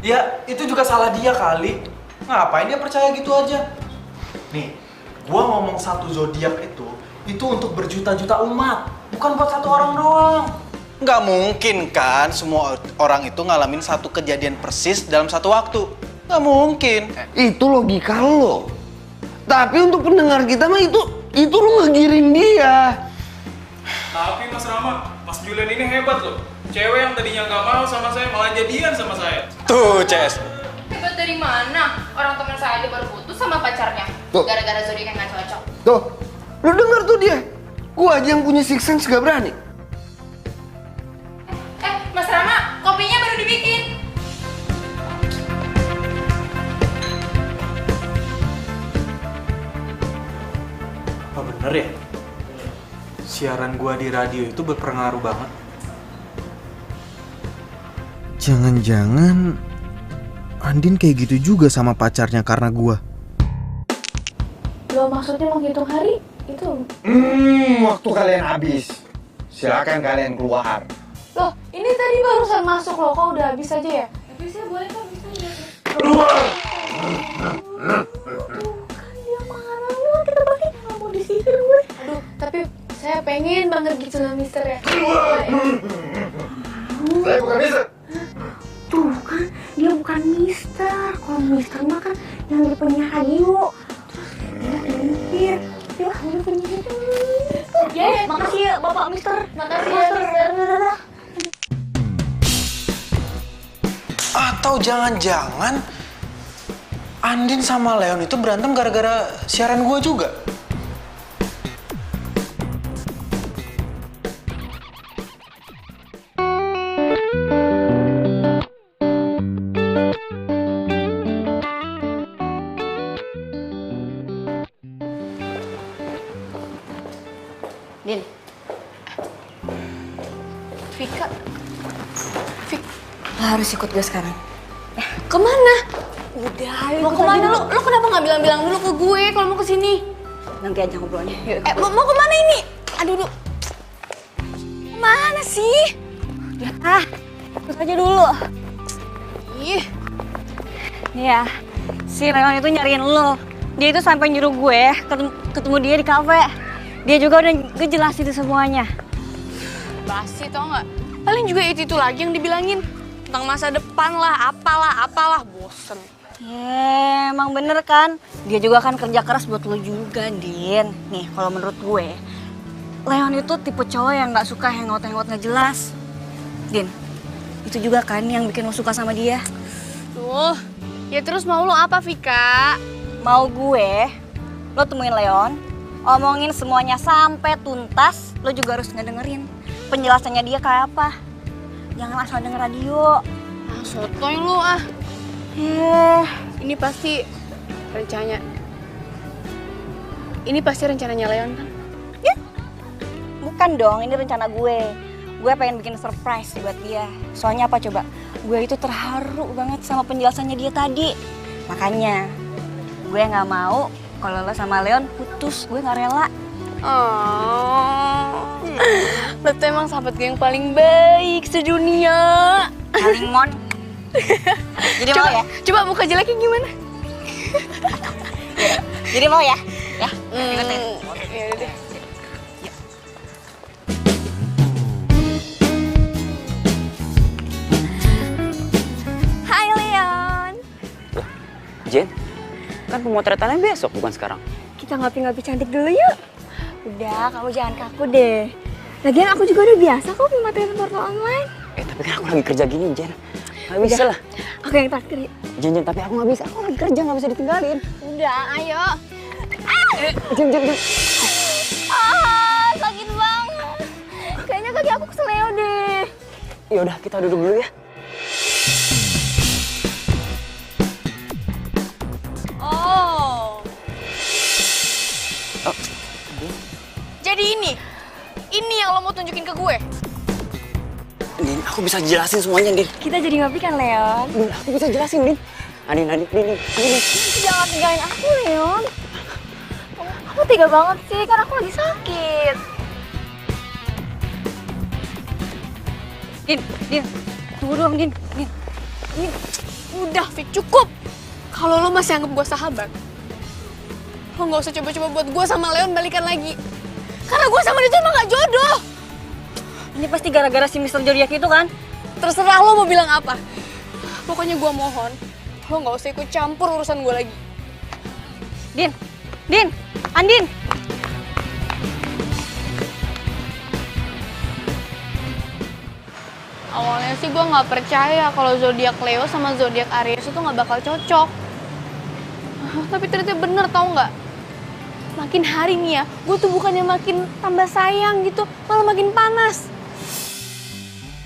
Ya, itu juga salah dia kali. Ngapain dia percaya gitu aja? Nih, gua ngomong satu zodiak itu untuk berjuta-juta umat, bukan buat satu orang doang. Nggak mungkin kan semua orang itu ngalamin satu kejadian persis dalam satu waktu. Nggak mungkin. Itu logika lo. Tapi untuk pendengar kita mah itu lo ngegiring dia. Tapi Mas Rama, Mas Julian ini hebat loh. Cewek yang tadinya nggak mau sama saya malah jadian sama saya. Tuh, Ces. Hebat dari mana? Orang teman saya aja baru putus sama pacarnya. Gara-gara zodiak yang nggak cocok. Tuh, lo denger tuh dia. Gua aja yang punya six sense gak berani. Mas Rama, kopinya baru dibikin. Apa bener ya? Siaran gua di radio itu berpengaruh banget. Jangan-jangan Andin kayak gitu juga sama pacarnya karena gua. Lo maksudnya menghitung hari? Itu? Waktu kalian habis. Silakan kalian keluar. Loh, ini tadi barusan masuk loh, kok udah habis aja ya? Habisnya boleh kok, bisa aja. Keluar! Dia marah, yuk kita balik, nggak mau disihir gue. Aduh, tapi saya pengen banget gitu loh mister ya. Keluar! Saya bukan mister. Tuh kan, dia bukan mister. Kalau mister mah kan yang di penyiar radio. Terus dia penyihir. Dia penyihir. Ya, makasih ya Bapak Mister. Makasih ya mister. Atau jangan-jangan Andin sama Leon itu berantem gara-gara siaran gua juga? Lo harus ikut gue sekarang. Kemana? Udah, ayo Mau ikut kemana aja lu? Lu kenapa nggak bilang-bilang dulu ke gue kalau mau kesini? Nanti aja ngobrolnya. Yuk, Mau kemana ini? Aduh. Mana sih? Ya, ikut aja dulu. Ih. Nih ya, si Leon itu nyariin lo. Dia itu sampai nyuruh gue ketemu dia di kafe. Dia juga udah ngejelasin itu semuanya. Basi tau nggak? Paling juga itu lagi yang dibilangin tentang masa depan lah, apalah, bosen. Emang bener kan? Dia juga kan kerja keras buat lo juga, Din. Nih, kalau menurut gue, Leon itu tipe cowok yang nggak suka hangout-hangout nggak jelas. Din, itu juga kan yang bikin lo suka sama dia. Tuh, ya terus mau lo apa, Vika? Mau gue, lo temuin Leon, omongin semuanya sampai tuntas, lo juga harus ngedengerin penjelasannya dia kayak apa. Jangan asal denger radio. Sotoy lu ah. Ini pasti rencananya Leon kan? Ya, bukan dong, ini rencana gue. Gue pengen bikin surprise buat dia. Soalnya apa coba? Gue itu terharu banget sama penjelasannya dia tadi. Makanya gue nggak mau kalau lo sama Leon putus. Gue nggak rela. Oh, lo tuh emang sahabat gue yang paling baik sedunia. Paling mon. Jadi coba, mau ya? Coba muka jeleknya gimana? Jadi mau ya? Ya, ikut ya. Ya udah deh. Hai Leon. Jen, kan pemotretannya besok bukan sekarang. Kita ngopi-ngopi cantik dulu yuk. Udah, kamu jangan kaku deh. Lagian aku juga udah biasa kok pemotretan portal online. Tapi kan aku lagi kerja gini, Jen. Gak bisa lah. Aku yang traktir yuk. Jen, tapi aku gak bisa. Aku lagi kerja, gak bisa ditinggalin. Udah, ayo. Jen. Sakit banget. Kayaknya kaki aku keseleo deh. Yaudah, kita duduk dulu ya. Oh. Jadi ini yang lo mau tunjukin ke gue? Din, aku bisa jelasin semuanya, Din. Kita jadi ngopi kan, Leon? Din, aku bisa jelasin, Din. Din. Jangan tinggalin aku, Leon. Kamu tega banget sih, kan aku lagi sakit. Din. Tunggu dong, Din. Udah, Fik, cukup. Kalau lo masih anggap gue sahabat, lo gak usah coba-coba buat gue sama Leon balikan lagi. Karena gue sama dia tuh emang gak jodoh. Ini pasti gara-gara si Mr. Zodiac itu kan? Terserah lo mau bilang apa. Pokoknya gue mohon, lo gak usah ikut campur urusan gue lagi. Din, Andin. Awalnya sih gue gak percaya kalau zodiak Leo sama zodiak Aries itu gak bakal cocok. Tapi ternyata bener, tau gak? Makin hari nih ya, gue tuh bukannya makin tambah sayang gitu, malah makin panas.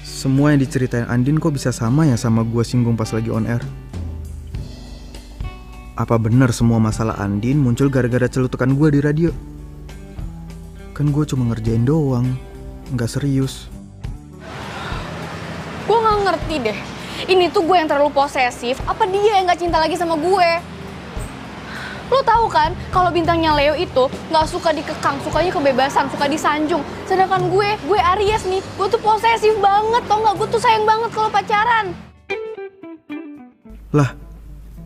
Semua yang diceritain Andin kok bisa sama ya sama gue singgung pas lagi on air? Apa benar semua masalah Andin muncul gara-gara celutukan gue di radio? Kan gue cuma ngerjain doang, nggak serius. Gue gak ngerti deh, ini tuh gue yang terlalu posesif, apa dia yang gak cinta lagi sama gue? Lo tahu kan, kalau bintangnya Leo itu nggak suka dikekang, sukanya kebebasan, suka disanjung. Sedangkan gue Aries nih, gue tuh posesif banget, tau nggak? Gue tuh sayang banget kalau pacaran. Lah,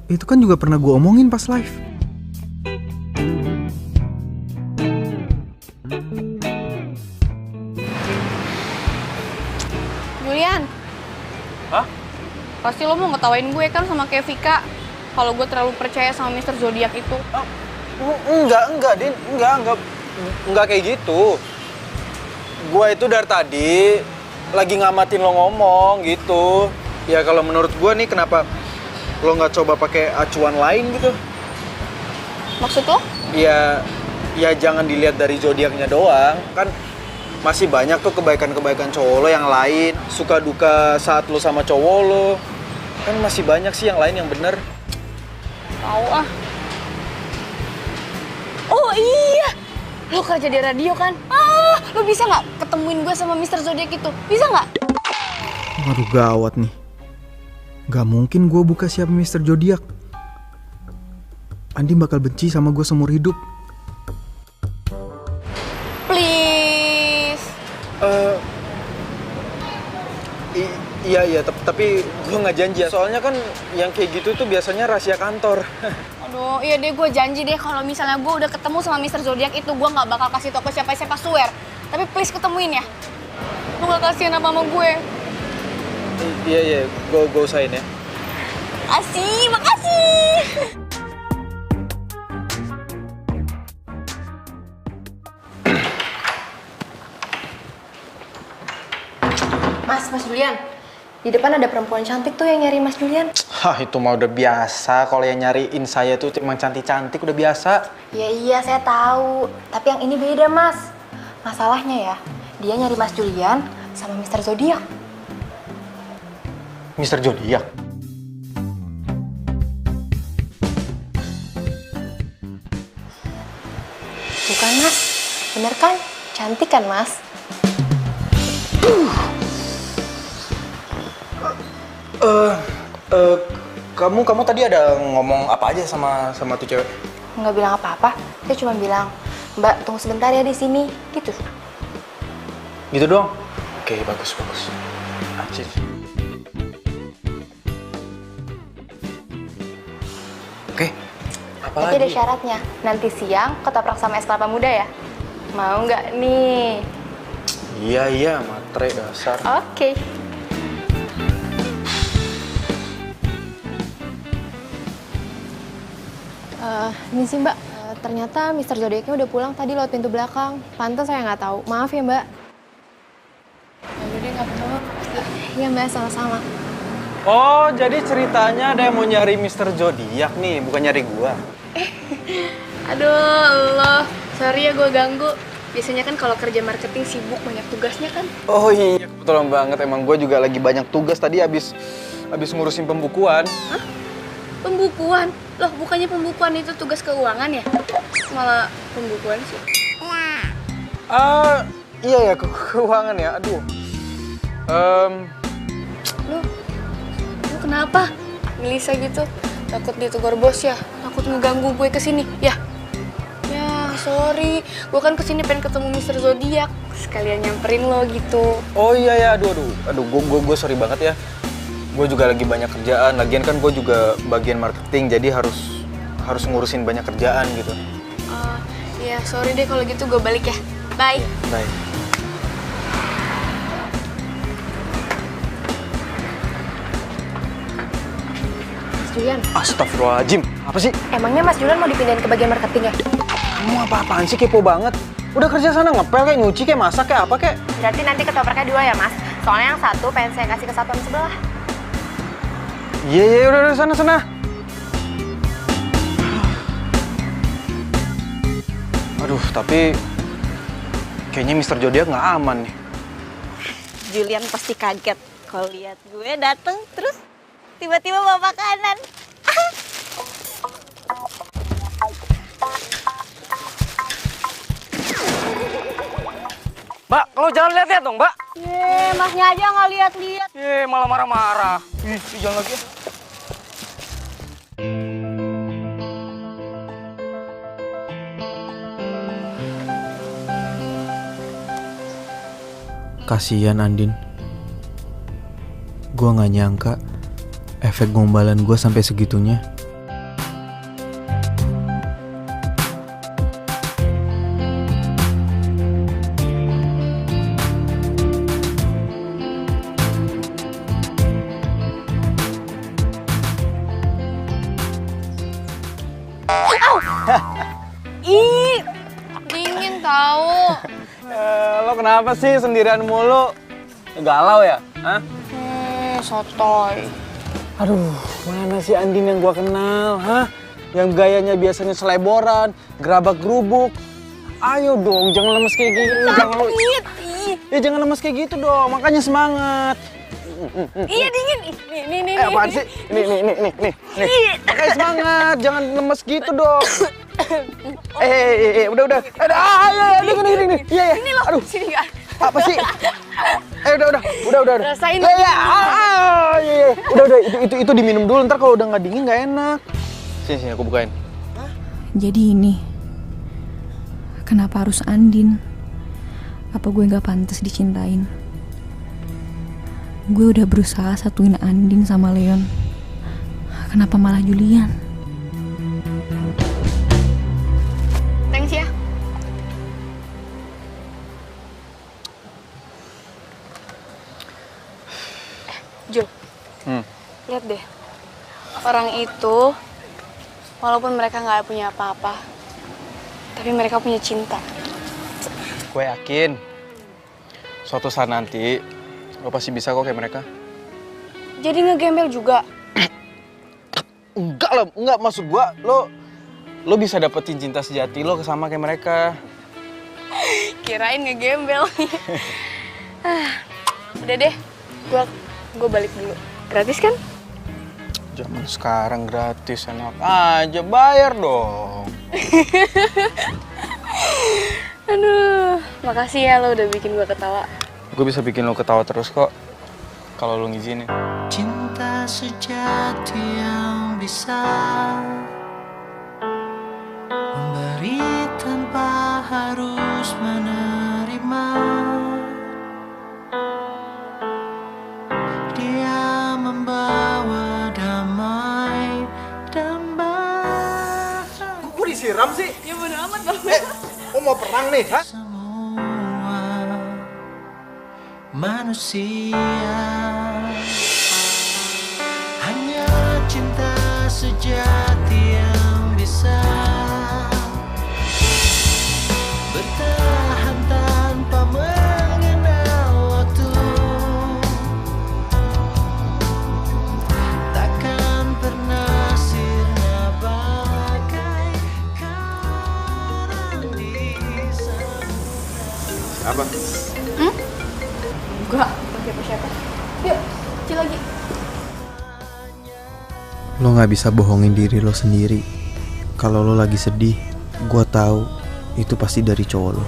itu kan juga pernah gue omongin pas live. Julian. Hah? Pasti lo mau ngetawain gue kan sama kayak Vika. Kalau gue terlalu percaya sama Mr. Zodiac itu. Enggak, Din. Enggak kayak gitu. Gue itu dari tadi lagi ngamatin lo ngomong gitu. Ya kalau menurut gue nih kenapa lo nggak coba pakai acuan lain gitu? Maksud lo? Ya jangan dilihat dari zodiaknya doang. Kan masih banyak tuh kebaikan-kebaikan cowok lo yang lain. Suka duka saat lo sama cowok lo. Kan masih banyak sih yang lain yang bener. Tahu ah. Oh iya, lo kerja di radio kan? Lo bisa nggak ketemuin gue sama Mr. Zodiac itu? Bisa nggak? Waduh gawat nih. Gak mungkin gue buka siapa Mr. Zodiac. Andi bakal benci sama gue seumur hidup. Please. Iya, tapi gue nggak janji ya. Soalnya kan yang kayak gitu tuh biasanya rahasia kantor. Aduh, iya deh, gue janji deh kalau misalnya gue udah ketemu sama Mr. Zodiac itu, gue nggak bakal kasih tau ke siapa-siapa, swear. Tapi please ketemuin ya. Lu nggak kasihan apa sama gue? Iya, gue usahain ya. Makasih. Mas Julian. Di depan ada perempuan cantik tuh yang nyari Mas Julian. Hah, itu mah udah biasa. Kalau yang nyariin saya tuh emang cantik-cantik, udah biasa. Iya, saya tahu. Tapi yang ini beda, Mas. Masalahnya ya, dia nyari Mas Julian sama Mr. Zodiac. Mr. Zodiac? Bukan, Mas. Bener kan? Cantik kan, Mas? Kamu tadi ada ngomong apa aja sama tuh cewek? Nggak bilang apa-apa. Saya cuma bilang, Mbak, tunggu sebentar ya di sini. Gitu. Gitu doang? Oke, bagus. Acil. Oke, apa Tapi lagi? ada syaratnya. Nanti siang ketoprak sama es kelapa muda ya. Mau nggak nih? Iya, matre dasar. Oke. Ini sih Mbak, ternyata Mr. Zodiac-nya udah pulang tadi lewat pintu belakang. Pantes saya nggak tahu. Maaf ya Mbak. Ya udah nggak apa-apa. Iya Mbak, sama-sama. Oh, jadi ceritanya ada yang mau nyari Mr. Zodiac nih, bukan nyari gua. Aduh, Allah. Sorry ya gue ganggu. Biasanya kan kalau kerja marketing sibuk, banyak tugasnya kan. Oh iya, kebetulan banget. Emang gua juga lagi banyak tugas tadi abis ngurusin pembukuan. Hah? Pembukuan? Loh, bukannya pembukuan itu tugas keuangan ya? Malah pembukuan sih. Iya ya, keuangan ya. Aduh. Lu kenapa? Gelisah gitu? Takut ditegur bos ya? Takut ngeganggu gue kesini? Ya? Ya, sorry. Gue kan kesini pengen ketemu Mr. Zodiac. Sekalian nyamperin lo gitu. Oh iya ya, aduh, gue sorry banget ya. Gue juga lagi banyak kerjaan. Lagian kan gue juga bagian marketing, jadi harus ngurusin banyak kerjaan gitu. Ya, sorry deh kalau gitu gue balik ya. Bye. Bye. Mas Julian. Astagfirullahaladzim. Apa sih? Emangnya Mas Julian mau dipindahin ke bagian marketing ya? Kamu apa-apaan sih, kepo banget? Udah kerja sana ngepel kayak nyuci kayak masak kayak apa kayak? Berarti nanti ketopraknya 2 ya, Mas? Soalnya yang satu pengen saya kasih ke satuan sebelah. Iya, udah sana. Aduh, tapi kayaknya Mr. Zodiac nggak aman nih. Julian pasti kaget kalau lihat gue dateng terus tiba-tiba bawa makanan. Mbak, kalau jangan lihat-lihat dong, Mbak. Masnya aja nggak lihat-lihat. Malah marah-marah. Jangan lagi ya. Kasian Andin. Gua nggak nyangka efek gombalan gua sampai segitunya. Ih, dingin tahu. Lo kenapa sih sendirian mulu? Galau ya? Hah? Sotoy. Aduh, mana sih Andin yang gua kenal? Hah? Yang gayanya biasanya seleboran, gerabak gerubuk. Ayo dong, jangan lemes kayak gini. Jangan lemes kayak gitu dong, makanya semangat. Iya dingin. Nih. Apaan sih? Nih. Makanya semangat, jangan lemes gitu dong. Udah. Dingin. Iya. Ini loh, Aduh, sini kan. apa sih? Udah. Rasain. Iya. Udah. Udah itu diminum dulu, ntar kalau udah nggak dingin nggak enak. Sini aku bukain. Jadi ini, kenapa harus Andin? Apa gue nggak pantas dicintain? Gue udah berusaha satuin Andin sama Leon. Kenapa malah Julian? Thanks ya. Jul, lihat deh. Orang itu, walaupun mereka nggak punya apa-apa, tapi mereka punya cinta. Gue yakin suatu saat nanti lo pasti bisa kok kayak mereka. Jadi ngegembel juga. Enggak lah, enggak, maksud gua lo bisa dapetin cinta sejati lo sama kayak mereka. Kirain ngegembel. Udah deh, gue balik dulu. Gratis kan? Zaman sekarang gratis, enak aja, bayar dong. Aduh, makasih ya lo udah bikin gue ketawa. Gue bisa bikin lo ketawa terus kok, kalau lo ngizinin. Cinta sejati yang bisa memberi tanpa harus menerima. Dia membawa damai dan bahagia. Kok disiram sih? Ya bodo amat dong. Lo mau perang nih, ha? Semua manusia hanya cinta sejati yang bisa bertahan tanpa mengenal waktu. Takkan pernah sirna bagai karang di samudra. Apa? Enggak, siapa-siapa. Yuk, kecil lagi. Lo gak bisa bohongin diri lo sendiri. Kalau lo lagi sedih, gue tahu itu pasti dari cowok lo.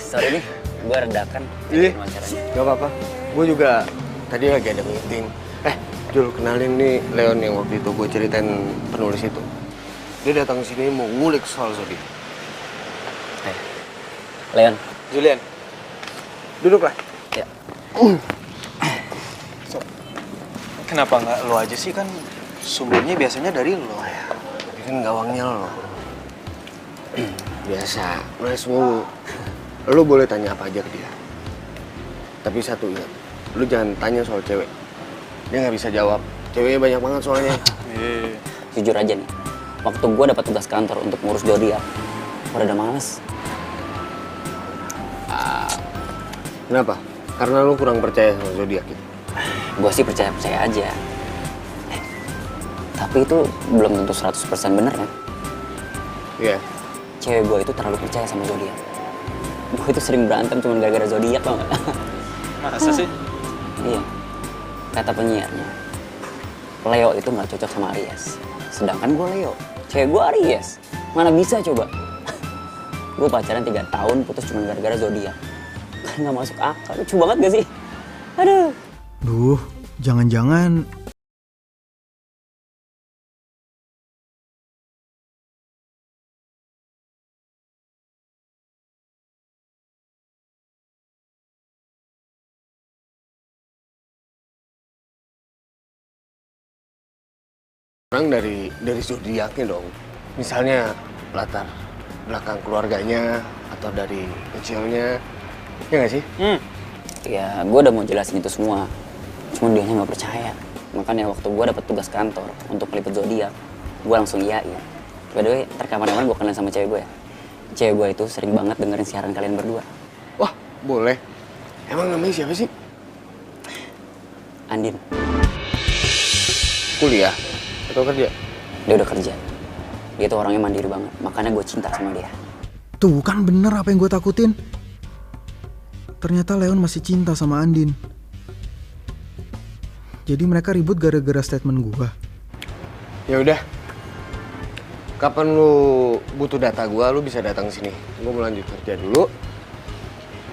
Sorry nih, gue redakan. Ih, gak apa-apa. Gue juga tadi lagi ada meeting. Jul, kenalin nih Leon yang waktu itu gue ceritain penulis itu. Dia datang ke sini mau ngulik soal zodiak. Leon. Julian, duduklah. Ya. Kenapa nggak lo aja sih, kan sumbernya biasanya dari lo. Tapi kan gawangnya lo. Biasa, nice mulu. Lo boleh tanya apa aja ke dia. Tapi satu ingat, lo jangan tanya soal cewek. Dia nggak bisa jawab. Ceweknya banyak banget soalnya. Jujur aja nih, waktu gue dapat tugas kantor untuk ngurus zodiak, gue udah males. Kenapa? Karena lo kurang percaya sama zodiak itu. Gue sih percaya-percaya aja. Tapi itu belum tentu 100% bener kan? Iya. Cewek gue itu terlalu percaya sama zodiak. Gue itu sering berantem cuma gara-gara zodiak, tau gak? Masa sih? Iya. Kata penyiarnya, Leo itu nggak cocok sama Aries. Sedangkan gue Leo, cewek gue Aries. Mana bisa coba? Gue pacaran 3 tahun putus cuma gara-gara zodiak. Kan nggak masuk akal, lucu banget gak sih? Aduh. Duh, jangan-jangan Orang dari zodiaknya dong. Misalnya latar belakang keluarganya atau dari kecilnya. Ya nggak sih? Ya, gue udah mau jelasin itu semua. Cuma dianya nggak percaya. Makanya waktu gue dapet tugas kantor untuk meliput zodiak, gue langsung iyain. By the way, ntar kapan-kapan gue kenalin sama cewek gue ya. Cewek gue itu sering banget dengerin siaran kalian berdua. Wah, boleh. Emang namanya siapa sih? Andin. Kuliah atau kerja? Dia udah kerja. Dia tuh orangnya mandiri banget. Makanya gue cinta sama dia. tuh kan bener apa yang gue takutin. Ternyata Leon masih cinta sama Andin. Jadi mereka ribut gara-gara statement gue. Ya udah, kapan lu butuh data gua, lu bisa datang sini. Gua mau lanjut kerja dulu.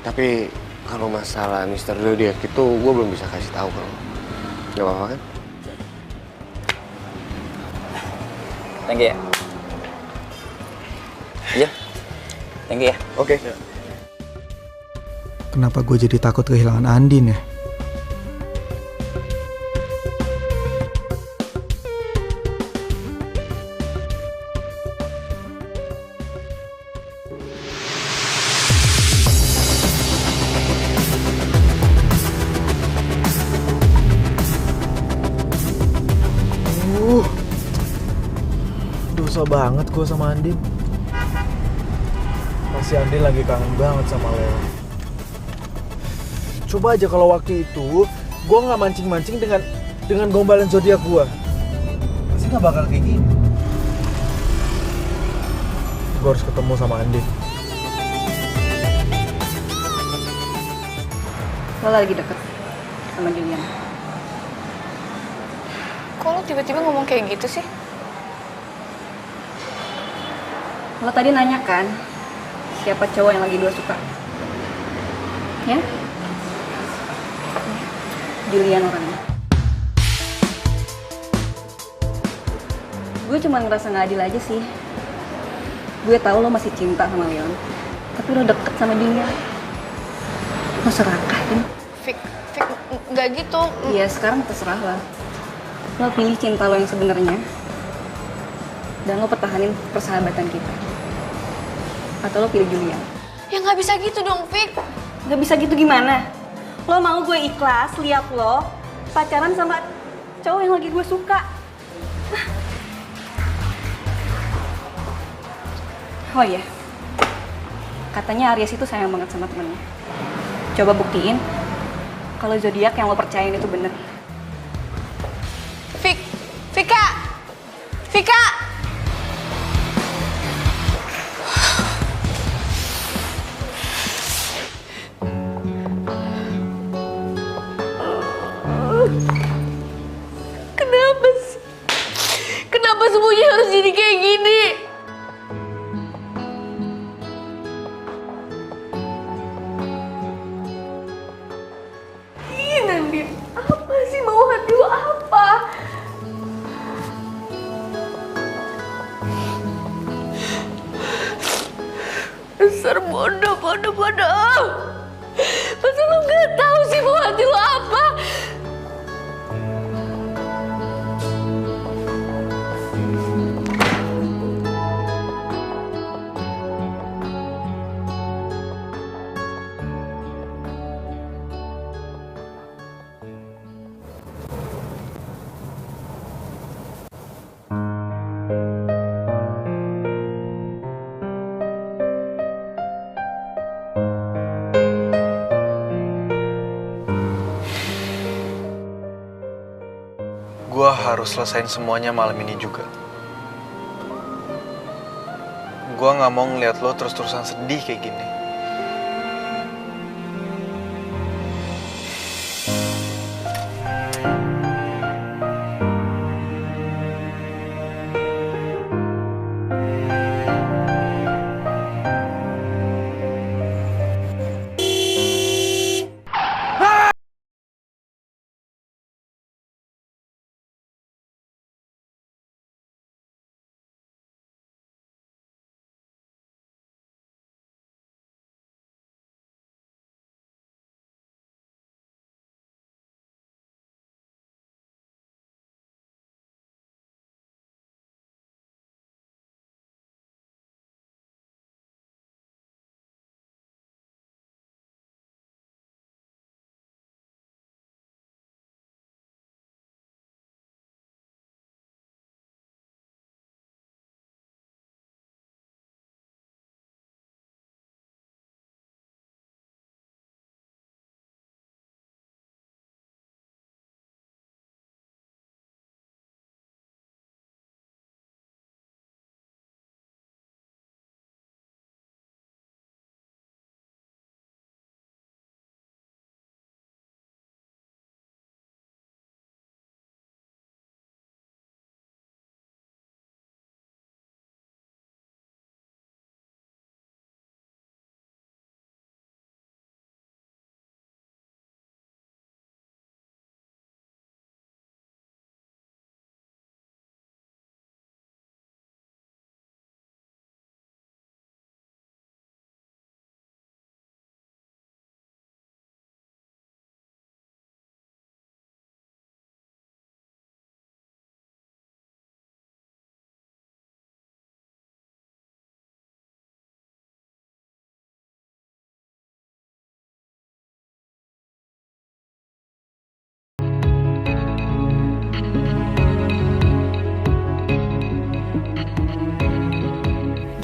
Tapi kalau masalah Mr. Zodiac itu gua belum bisa kasih tahu kalau. Gak apa-apa kan? Thank you ya. Iya. Thank you ya. Oke. Kenapa gue jadi takut kehilangan Andin ya? Dosa banget gue sama Andin. Pasti Andin lagi kangen banget sama Leo. Coba aja kalau waktu itu gue nggak mancing-mancing dengan gombalan zodiak gue, pasti nggak bakal kayak gini. Gue harus ketemu sama Andin. Lo lagi deket sama Julian. Kok lo tiba-tiba ngomong kayak gitu sih? Lo tadi nanya kan, siapa cowok yang lagi gue suka? Ya? Julian orangnya. Gue cuma ngerasa nggak adil aja sih. Gue tahu lo masih cinta sama Leon, tapi lo deket sama dia. Lo serakahin. Fik, nggak gitu. Iya, sekarang terserah lo. Lo pilih cinta lo yang sebenarnya, dan lo pertahanin persahabatan kita. Atau lo pilih Julian. Ya nggak bisa gitu dong, Fik. Nggak bisa gitu gimana? Lo mau gue ikhlas lihat lo pacaran sama cowok yang lagi gue suka? Oh iya, katanya Aries itu sayang banget sama temennya. Coba buktiin kalau zodiak yang lo percayain itu bener. Vika! Vika! Kenapa sih? Kenapa semuanya harus jadi kayak gini? Ih, Nandin, apa sih mau hati lo apa? Dasar bodoh. Masa lo gak tahu sih mau hati lo apa? Gua harus selesain semuanya malam ini juga. Gua nggak mau ngeliat lo terus-terusan sedih kayak gini.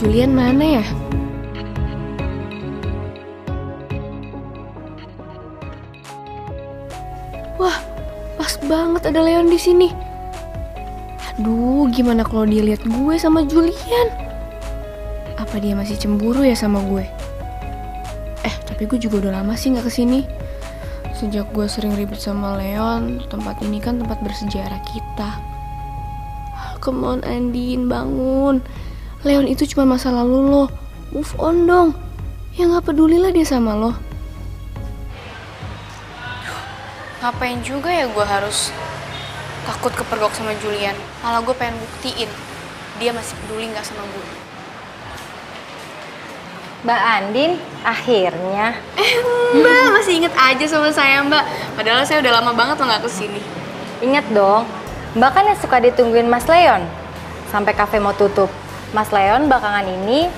Julian mana ya? Wah, pas banget ada Leon di sini. Aduh, gimana kalau dia lihat gue sama Julian? Apa dia masih cemburu ya sama gue? Tapi gue juga udah lama sih nggak kesini. Sejak gue sering ribet sama Leon, tempat ini kan tempat bersejarah kita. Come on Andin, bangun. Leon itu cuma masa lalu lo. Move on dong. Ya nggak pedulilah dia sama lo. Ngapain juga ya gue harus takut kepergok sama Julian? Malah gue pengen buktiin dia masih peduli nggak sama gue. Mbak Andin, akhirnya. Mbak masih inget aja sama saya Mbak. Padahal saya udah lama banget lo nggak kesini. Ingat dong, Mbak kan yang suka ditungguin Mas Leon sampai kafe mau tutup. Mas Leon belakangan ini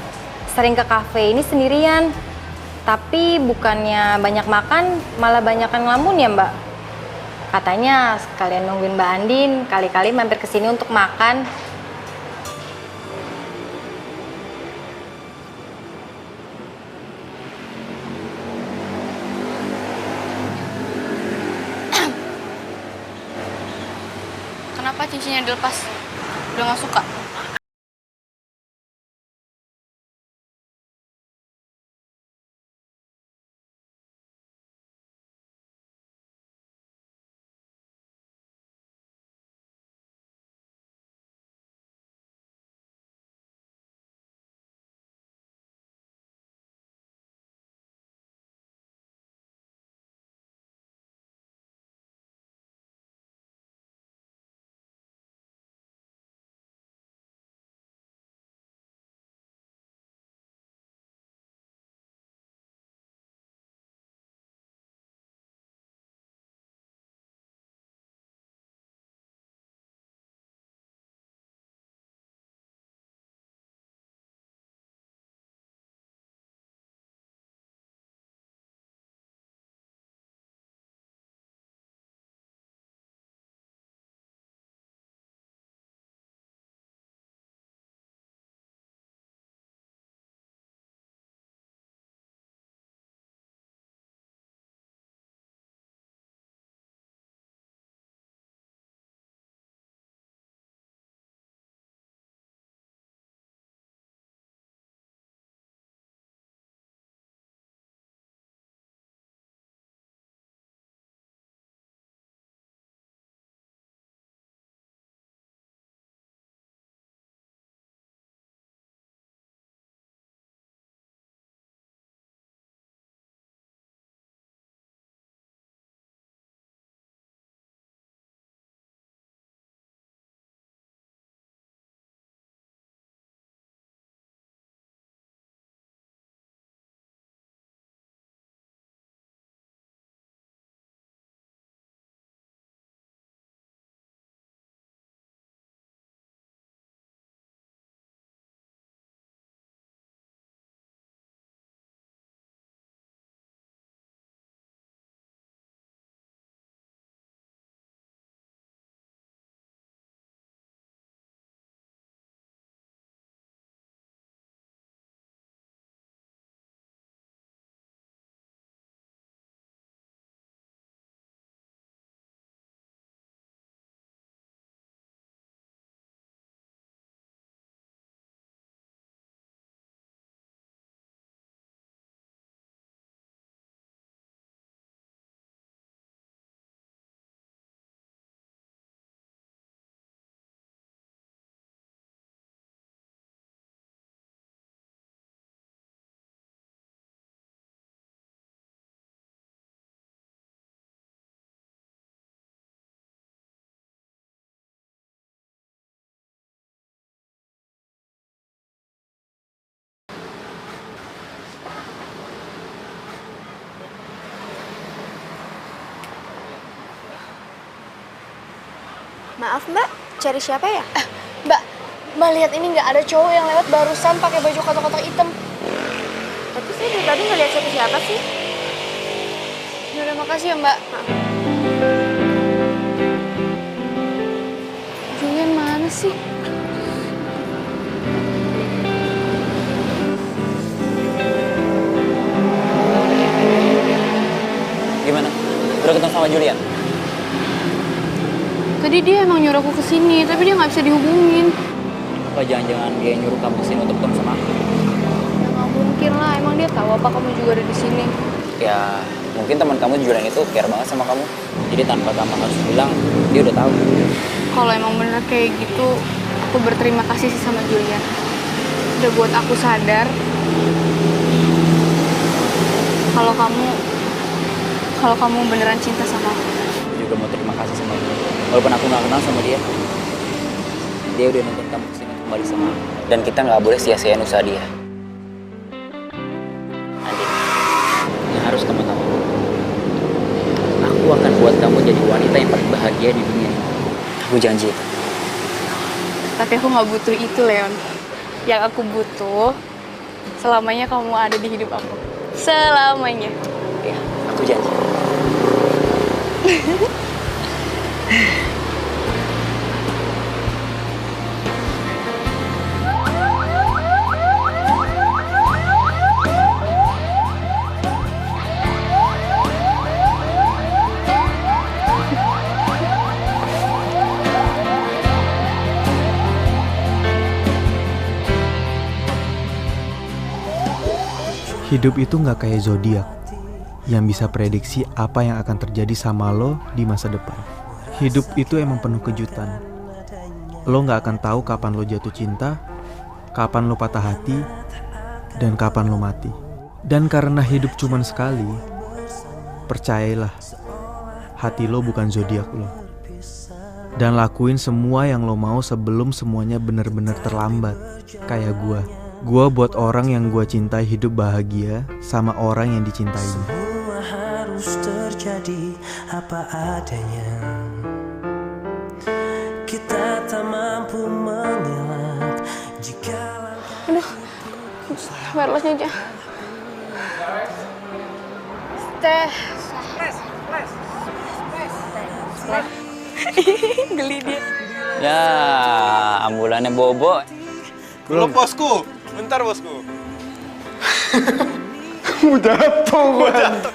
sering ke kafe ini sendirian. Tapi bukannya banyak makan, malah banyakan ngelamun ya Mbak. Katanya sekalian nungguin Mbak Andin, kali-kali mampir ke sini untuk makan. Kenapa cincinnya dilepas? Udah gak suka? Maaf Mbak, cari siapa ya? Mbak lihat ini nggak ada cowok yang lewat barusan pakai baju kotak-kotak hitam. Tapi saya dari tadi nggak lihat siapa-siapa sih. Ya udah makasih ya Mbak. Julian mana sih? Udah ketemu sama Julian? Tadi dia emang nyuruh aku kesini, tapi dia nggak bisa dihubungin. Apa jangan-jangan dia nyuruh kamu kesini untuk ketemu sama aku? Ya nggak mungkin lah, emang dia tahu apa kamu juga ada di sini. Ya, mungkin teman kamu Julian itu care banget sama kamu. Jadi tanpa kamu harus bilang, dia udah tahu. Kalau emang bener kayak gitu, aku berterima kasih sih sama Julian. Udah buat aku sadar kalau kamu beneran cinta sama aku. Aku juga mau terima kasih sama dia. Walaupun aku nggak kenal sama dia, dia udah nuntun kamu kesini kembali sama aku. Dan kita nggak boleh sia-siain usaha dia. Andin, yang harus kamu tahu, aku akan buat kamu jadi wanita yang paling bahagia di dunia ini. Aku janji. Tapi aku nggak butuh itu, Leon. Yang aku butuh, selamanya kamu ada di hidup aku. Selamanya. Ya, aku janji. Hidup itu nggak kayak zodiak yang bisa prediksi apa yang akan terjadi sama lo di masa depan. Hidup itu emang penuh kejutan. Lo nggak akan tahu kapan lo jatuh cinta, kapan lo patah hati, dan kapan lo mati. Dan karena hidup cuman sekali, percayalah, hati lo bukan zodiak lo. Dan lakuin semua yang lo mau sebelum semuanya benar-benar terlambat, kayak gua. Gua buat orang yang gua cintai hidup bahagia sama orang yang dicintainya. Semua harus terjadi apa adanya. Kita tak mampu mengelak jika Aduh, wirelessnya aja. Teh. Geli dia. Ya, ambulannya Bobo. Belum, bosku. Bentar, bosku. Jatuh,